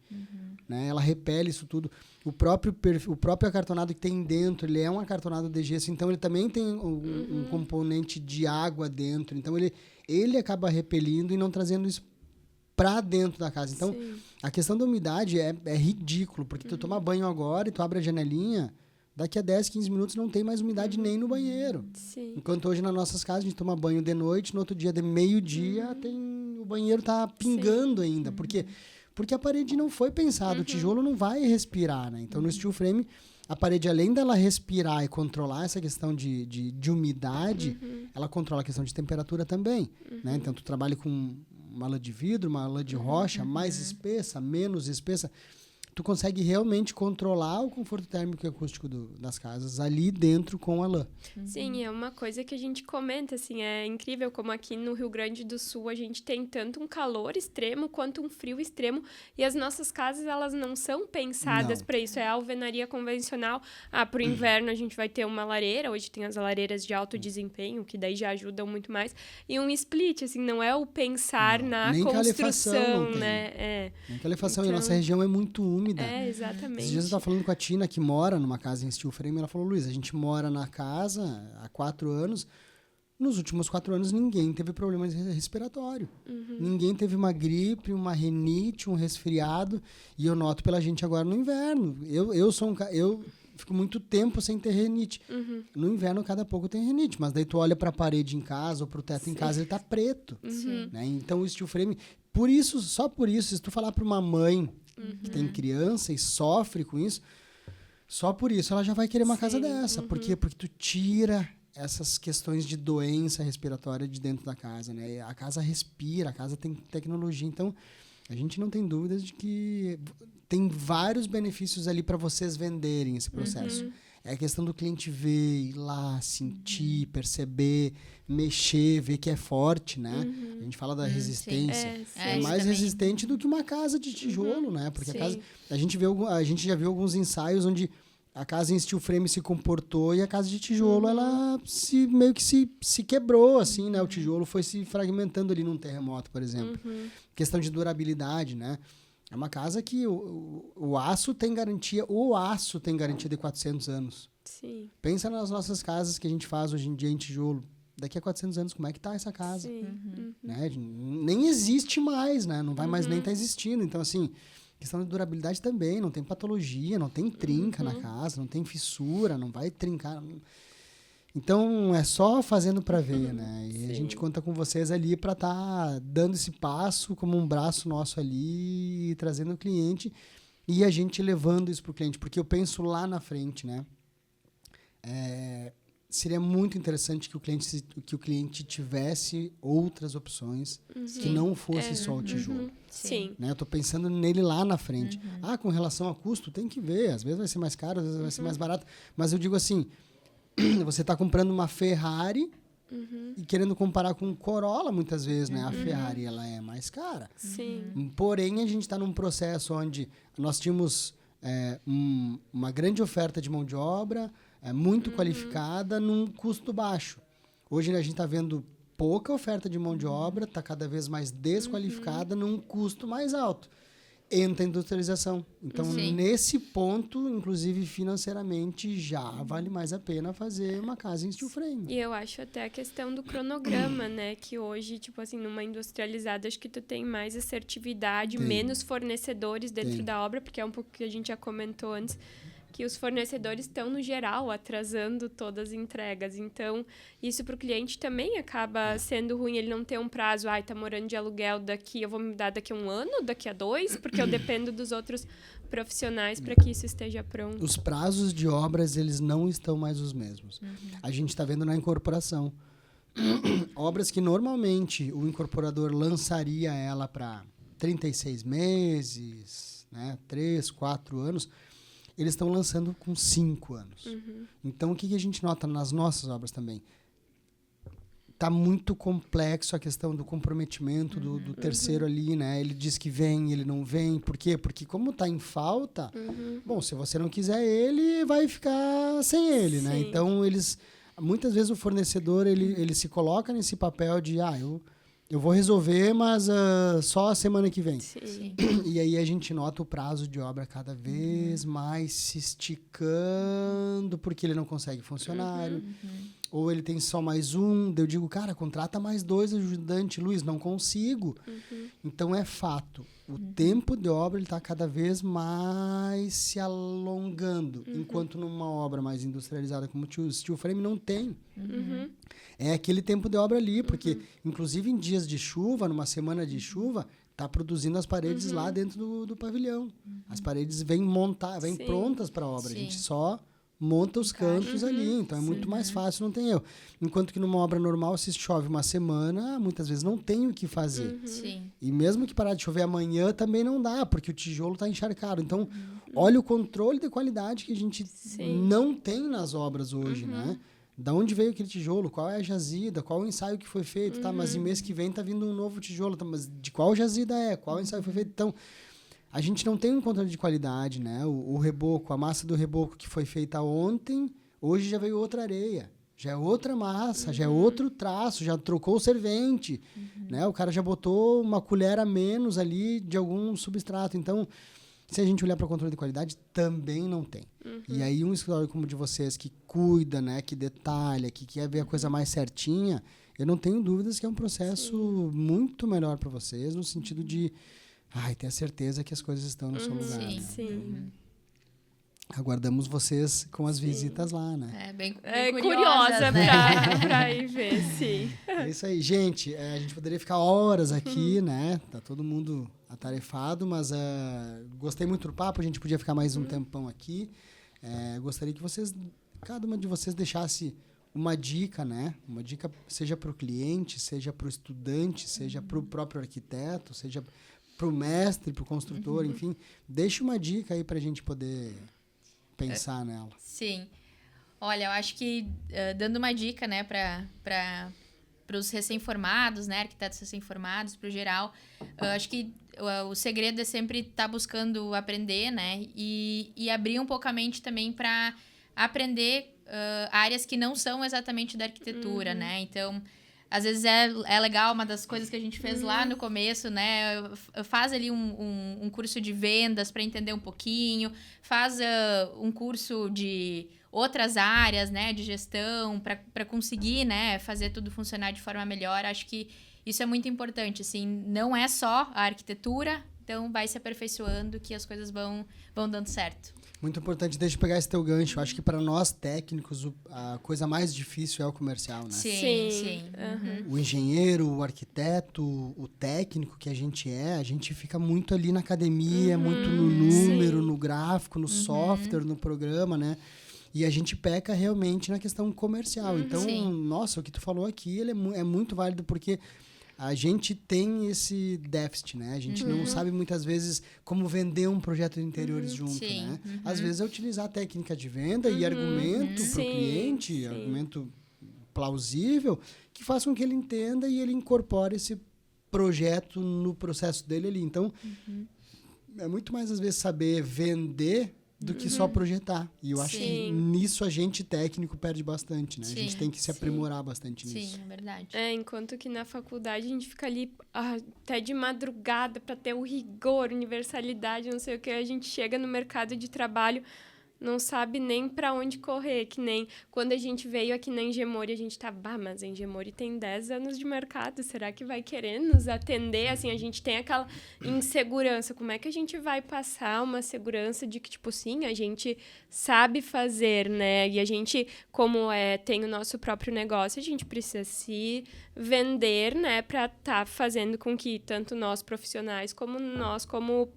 né? Ela repele isso tudo. O próprio acartonado que tem dentro, ele é um acartonado de gesso, então ele também tem um componente de água dentro, então ele acaba repelindo e não trazendo isso para dentro da casa. Então, Sim. a questão da umidade é ridículo, porque tu toma banho agora e tu abre a janelinha, daqui a 10, 15 minutos não tem mais umidade nem no banheiro. Sim. Enquanto hoje nas nossas casas a gente toma banho de noite, no outro dia de meio-dia o banheiro tá pingando ainda. Por quê? Porque a parede não foi pensada, o tijolo não vai respirar, né? Então no steel frame, a parede, além dela respirar e controlar essa questão de umidade, ela controla a questão de temperatura também, né? Então tu trabalha com uma lã de vidro, uma lã de rocha, mais espessa, menos espessa, tu consegue realmente controlar o conforto térmico e acústico das casas ali dentro com a lã. Sim, é uma coisa que a gente comenta, assim, é incrível como aqui no Rio Grande do Sul a gente tem tanto um calor extremo quanto um frio extremo e as nossas casas, elas não são pensadas para isso, é a alvenaria convencional. Pro inverno a gente vai ter uma lareira, hoje tem as lareiras de alto desempenho, que daí já ajudam muito mais, e um split, assim, não é o pensar na Nem calefação construção, não tem. né? Nem calefação, e a Então, nossa região é muito úmida. Exatamente. Esses dias eu estava falando com a Tina, que mora numa casa em steel frame, ela falou, Luiz, a gente mora na casa há 4 anos, nos últimos 4 anos ninguém teve problema respiratório. Ninguém teve uma gripe, uma rinite, um resfriado, e eu noto pela gente agora no inverno. Eu fico muito tempo sem ter rinite. No inverno, cada pouco tem rinite, mas daí tu olha para a parede em casa ou para o teto em casa, ele tá preto. Né? Então o steel frame, só por isso, se tu falar para uma mãe que tem criança e sofre com isso, só por isso ela já vai querer uma casa dessa. Por quê? Porque tu tira essas questões de doença respiratória de dentro da casa, né? A casa respira, a casa tem tecnologia. Então, a gente não tem dúvidas de que tem vários benefícios ali para vocês venderem esse processo. É a questão do cliente ver, ir lá, sentir, perceber, mexer, ver que é forte, né? A gente fala da resistência. É mais também. resistente do que uma casa de tijolo, né? Porque a gente já viu alguns ensaios onde a casa em steel frame se comportou e a casa de tijolo, ela meio que se quebrou, assim, né? O tijolo foi se fragmentando ali num terremoto, por exemplo. Questão de durabilidade, né? É uma casa que o aço tem garantia de 400 anos. Sim. Pensa nas nossas casas que a gente faz hoje em dia em tijolo. Daqui a 400 anos, como é que tá essa casa? Sim. Né? Nem existe mais, né? Não vai mais nem estar existindo. Então, assim, questão de durabilidade também. Não tem patologia, não tem trinca na casa, não tem fissura, não vai trincar. Então, é só fazendo para ver, né? E a gente conta com vocês ali para estar dando esse passo como um braço nosso ali, trazendo o cliente e a gente levando isso para o cliente. Porque eu penso lá na frente, né? Seria muito interessante que o cliente tivesse outras opções que não fosse só o tijolo. Sim. Né? Eu estou pensando nele lá na frente. Com relação a custo, tem que ver. Às vezes vai ser mais caro, às vezes vai ser mais barato. Mas eu digo assim, você está comprando uma Ferrari e querendo comparar com um Corolla, muitas vezes, né? A Ferrari, ela é mais cara. Sim. Porém, a gente está num processo onde nós tínhamos uma grande oferta de mão de obra, muito qualificada, num custo baixo. Hoje a gente está vendo pouca oferta de mão de obra, está cada vez mais desqualificada, num custo mais alto. Entra a industrialização. Então, nesse ponto, inclusive financeiramente, já vale mais a pena fazer uma casa em steel frame. E eu acho até a questão do cronograma, né? Que hoje, tipo assim, numa industrializada, acho que tu tem mais assertividade, menos fornecedores dentro da obra, porque é um pouco que a gente já comentou antes. que os fornecedores estão, no geral, atrasando todas as entregas. Então, isso para o cliente também acaba sendo ruim, ele não ter um prazo, tá morando de aluguel eu vou me mudar daqui a 1 ano, daqui a 2, porque eu dependo dos outros profissionais para que isso esteja pronto. Os prazos de obras, eles não estão mais os mesmos. A gente está vendo na incorporação. Obras que normalmente o incorporador lançaria ela para 36 meses, né, 3, 4 anos, eles estão lançando com 5 anos. Então, o que a gente nota nas nossas obras também? Está muito complexo a questão do comprometimento do terceiro ali, né? Ele diz que vem, ele não vem. Por quê? Porque como está em falta, bom, se você não quiser ele, vai ficar sem ele, né? Então, muitas vezes o fornecedor, ele se coloca nesse papel de, eu vou resolver, mas só a semana que vem. Sim. E aí a gente nota o prazo de obra cada vez mais se esticando, porque ele não consegue funcionário. Ou ele tem só mais um. Eu digo, cara, contrata mais 2 ajudantes. Luiz, não consigo. Então, é fato. O tempo de obra está cada vez mais se alongando. Enquanto numa obra mais industrializada como o steel frame não tem. É aquele tempo de obra ali. Porque, inclusive, em dias de chuva, numa semana de chuva, está produzindo as paredes lá dentro do pavilhão. As paredes vêm prontas para a obra. A gente só monta os cantos ali, então é muito mais fácil, não tem erro. Enquanto que numa obra normal, se chove uma semana, muitas vezes não tem o que fazer. E mesmo que parar de chover amanhã, também não dá, porque o tijolo está encharcado. Então, olha o controle de qualidade que a gente não tem nas obras hoje, né? Da onde veio aquele tijolo? Qual é a jazida? Qual o ensaio que foi feito? Tá, mas em mês que vem tá vindo um novo tijolo. Tá, mas de qual jazida é? Qual ensaio foi feito? Então, a gente não tem um controle de qualidade, né? O reboco, a massa do reboco que foi feita ontem, hoje já veio outra areia. Já é outra massa, já é outro traço, já trocou o servente, né? O cara já botou uma colher a menos ali de algum substrato. Então, se a gente olhar para o controle de qualidade, também não tem. E aí, um escritório como o de vocês, que cuida, né? Que detalha, que quer ver a coisa mais certinha, eu não tenho dúvidas que é um processo muito melhor para vocês, no sentido de ter a certeza que as coisas estão no seu lugar. Sim. Aguardamos vocês com as visitas lá, né? É bem curiosa, né? pra ir ver, sim. É isso aí. Gente, a gente poderia ficar horas aqui, né? Tá todo mundo atarefado, mas gostei muito do papo. A gente podia ficar mais um tempão aqui. Gostaria que cada uma de vocês deixasse uma dica, né? Uma dica seja para o cliente, seja para o estudante, seja para o próprio arquiteto, seja para o mestre, para o construtor, enfim. Deixe uma dica aí para a gente poder pensar nela. Sim. Olha, eu acho que, dando uma dica, né, para os recém-formados, né, arquitetos recém-formados, para o geral, acho que o segredo é sempre estar buscando aprender, né, e abrir um pouco a mente também para aprender áreas que não são exatamente da arquitetura, né, então... Às vezes é legal, uma das coisas que a gente fez lá no começo, né? Faz ali um curso de vendas para entender um pouquinho, faz um curso de outras áreas, né? De gestão, para conseguir, né? Fazer tudo funcionar de forma melhor. Acho que isso é muito importante, assim. Não é só a arquitetura, então vai se aperfeiçoando que as coisas vão dando certo. Muito importante, deixa eu pegar esse teu gancho. Acho que para nós técnicos, a coisa mais difícil é o comercial, né? Sim. O engenheiro, o arquiteto, o técnico que a gente fica muito ali na academia, muito no número, no gráfico, no software, no programa, né? E a gente peca realmente na questão comercial. Então, nossa, o que tu falou aqui ele é muito válido, porque a gente tem esse déficit, né? A gente não sabe muitas vezes como vender um projeto de interiores junto, né? Às vezes é utilizar a técnica de venda e argumento para o cliente, argumento plausível, que faça com que ele entenda e ele incorpore esse projeto no processo dele ali. Então, é muito mais, às vezes, saber vender do que só projetar. E eu acho que nisso a gente técnico perde bastante, né? A gente tem que se aprimorar bastante nisso. Sim, é verdade. Enquanto que na faculdade a gente fica ali até de madrugada para ter o rigor, universalidade, não sei o que. A gente chega no mercado de trabalho, não sabe nem para onde correr, que nem quando a gente veio aqui na Engemori, a gente tá, mas a Engemori tem 10 anos de mercado, será que vai querer nos atender? Assim, a gente tem aquela insegurança, como é que a gente vai passar uma segurança de que, tipo, sim, a gente sabe fazer, né? E a gente, como tem o nosso próprio negócio, a gente precisa se vender, né, para estar fazendo com que tanto nós profissionais como nós, como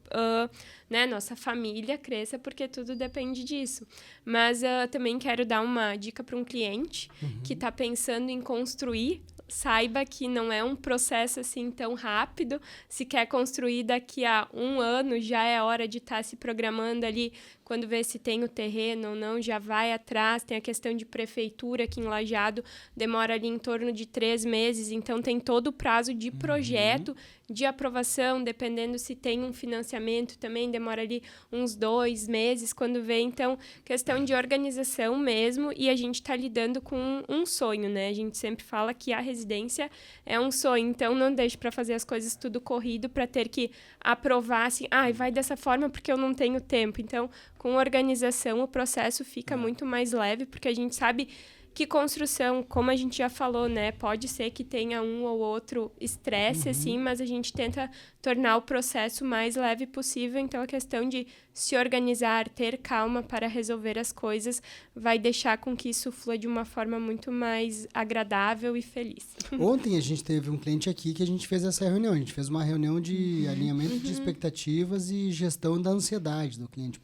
né, nossa família cresça, porque tudo depende disso. Mas eu também quero dar uma dica para um cliente que está pensando em construir. Saiba que não é um processo assim tão rápido. Se quer construir daqui a 1 ano, já é hora de estar se programando ali. Quando vê se tem o terreno ou não, já vai atrás. Tem a questão de prefeitura aqui em Lajeado, demora ali em torno de 3 meses. Então, tem todo o prazo de projeto, de aprovação, dependendo se tem um financiamento também, demora ali uns 2 meses quando vê. Então, questão de organização mesmo, e a gente está lidando com um sonho, né? A gente sempre fala que a residência é um sonho, então não deixe para fazer as coisas tudo corrido, para ter que aprovar assim, vai dessa forma porque eu não tenho tempo. Então, com organização, o processo fica muito mais leve, porque a gente sabe que construção, como a gente já falou, né, pode ser que tenha um ou outro estresse, assim, mas a gente tenta tornar o processo mais leve possível. Então, a questão de se organizar, ter calma para resolver as coisas, vai deixar com que isso flua de uma forma muito mais agradável e feliz. Ontem a gente teve um cliente aqui que a gente fez essa reunião. A gente fez uma reunião de alinhamento de expectativas e gestão da ansiedade do cliente.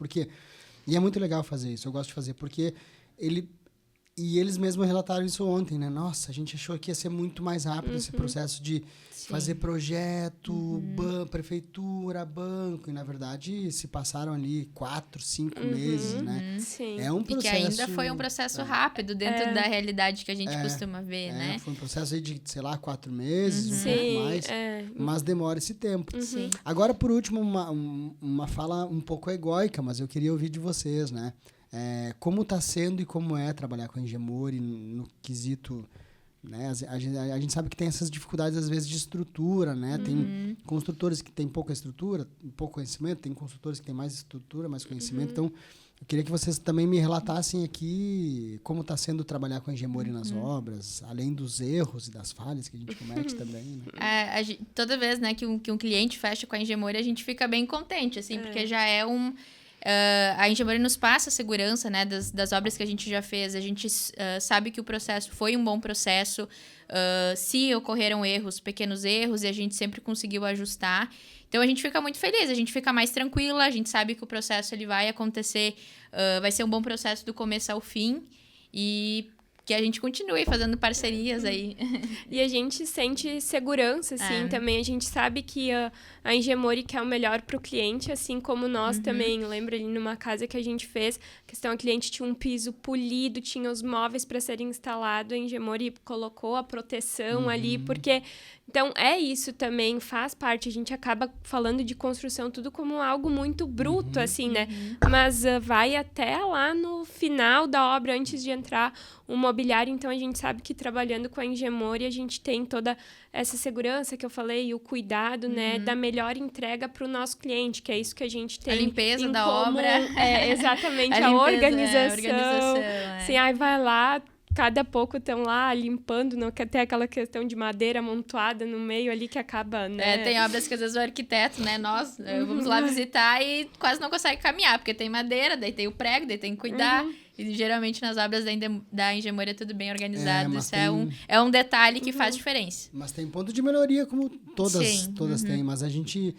E é muito legal fazer isso, eu gosto de fazer, porque eles mesmos relataram isso ontem, né? Nossa, a gente achou que ia ser muito mais rápido esse processo de fazer projeto, prefeitura, banco. E, na verdade, se passaram ali 4, 5 meses, né? Sim. É um processo... E que ainda foi um processo rápido dentro da realidade que a gente costuma ver, né? Foi um processo aí de, sei lá, 4 meses, um pouco mais. Mas demora esse tempo. Sim. Agora, por último, uma fala um pouco egóica, mas eu queria ouvir de vocês, né? Como está sendo e como é trabalhar com a Engemori no quesito, né? A gente sabe que tem essas dificuldades às vezes de estrutura, né? Tem construtores que têm pouca estrutura, pouco conhecimento, tem construtores que têm mais estrutura, mais conhecimento. Então, eu queria que vocês também me relatassem aqui como está sendo trabalhar com a Engemori nas obras, além dos erros e das falhas que a gente comete também, né? Toda vez, né, que um cliente fecha com a Engemori, a gente fica bem contente, assim, porque já é a Engemori nos passa a segurança, né, das obras que a gente já fez. A gente sabe que o processo foi um bom processo. Se ocorreram erros, pequenos erros, e a gente sempre conseguiu ajustar. Então, a gente fica muito feliz, a gente fica mais tranquila, a gente sabe que o processo ele vai acontecer, vai ser um bom processo do começo ao fim. E que a gente continue fazendo parcerias aí. E a gente sente segurança, assim, também. A gente sabe que a Engemori quer o melhor para o cliente, assim como nós também. Lembra ali numa casa que a gente fez, a questão, a cliente tinha um piso polido, tinha os móveis para serem instalados, a Engemori colocou a proteção ali, porque... Então, é isso também, faz parte. A gente acaba falando de construção tudo como algo muito bruto, assim, né? Mas vai até lá no final da obra, antes de entrar o mobiliário. Então, a gente sabe que trabalhando com a Engemori, a gente tem toda essa segurança que eu falei, o cuidado, né? Da melhor entrega para o nosso cliente, que é isso que a gente tem. A limpeza da comum. obra. Exatamente, a organização. organização. Assim, vai lá... Cada pouco estão lá limpando, não quer ter aquela questão de madeira amontoada no meio ali que acaba, né? Tem obras que às vezes o arquiteto, né? Nós vamos lá visitar e quase não consegue caminhar, porque tem madeira, daí tem o prego, daí tem que cuidar. E geralmente nas obras da Engemori é tudo bem organizado. Isso é um detalhe que faz diferença. Mas tem ponto de melhoria, como todas têm. Mas a gente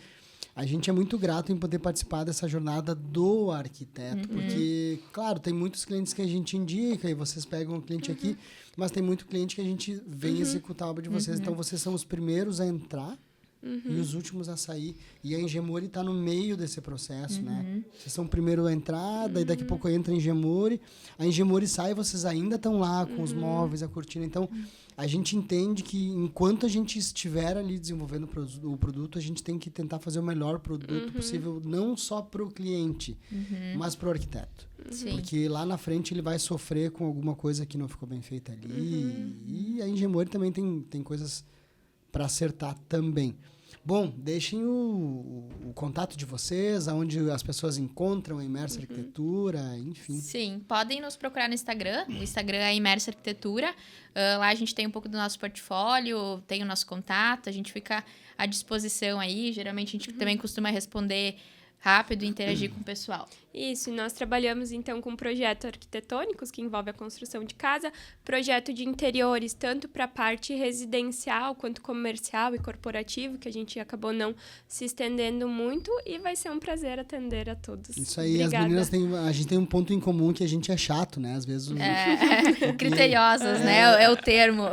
é muito grato em poder participar dessa jornada do arquiteto, porque, claro, tem muitos clientes que a gente indica e vocês pegam o cliente aqui, mas tem muito cliente que a gente vem executar a obra de vocês. Então, vocês são os primeiros a entrar e os últimos a sair. E a Engemori está no meio desse processo, né? Vocês são o primeiro a entrar, daí daqui a pouco entra a Engemori sai e vocês ainda estão lá com os móveis, a cortina. Então, a gente entende que enquanto a gente estiver ali desenvolvendo o produto, a gente tem que tentar fazer o melhor produto possível, não só para o cliente, mas para o arquiteto. Sim. Porque lá na frente ele vai sofrer com alguma coisa que não ficou bem feita ali. E a Engemori também tem coisas para acertar também. Bom, deixem o contato de vocês, aonde as pessoas encontram a Imersa Arquitetura, enfim. Sim, podem nos procurar no Instagram. O Instagram é Imersa Arquitetura. Lá a gente tem um pouco do nosso portfólio, tem o nosso contato, a gente fica à disposição aí. Geralmente a gente também costuma responder rápido e interagir com o pessoal. Isso, e nós trabalhamos então com projetos arquitetônicos, que envolve a construção de casa, projeto de interiores, tanto para a parte residencial, quanto comercial e corporativo, que a gente acabou não se estendendo muito, e vai ser um prazer atender a todos. Isso aí, Obrigada. as meninas a gente tem um ponto em comum que a gente é chato, né? Às vezes... Criteriosas, né? É o termo.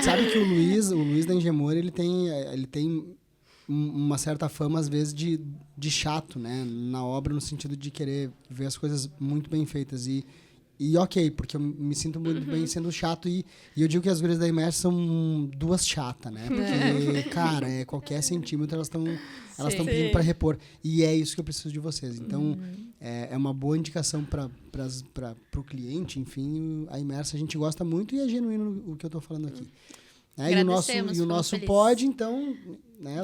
Sabe que o Luiz da Engemor, ele tem uma certa fama, às vezes, de chato, né? Na obra, no sentido de querer ver as coisas muito bem feitas. E ok, porque eu me sinto muito bem sendo chato. E eu digo que as gurias da Imersa são duas chatas, né? Porque, cara, qualquer centímetro elas estão pedindo para repor. E é isso que eu preciso de vocês. Então, é uma boa indicação para o cliente. Enfim, a Imersa a gente gosta muito e é genuíno o que eu estou falando aqui. E o nosso pod, então, né,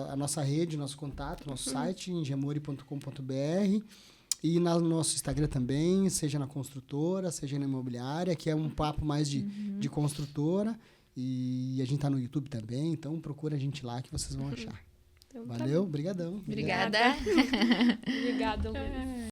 a nossa rede, nosso contato, nosso site, engemore.com.br, e no nosso Instagram também, seja na construtora, seja na imobiliária, que é um papo mais de construtora, e a gente tá no YouTube também, então procura a gente lá que vocês vão achar. Então, Valeu, brigadão. Obrigada. Obrigada, Luiz.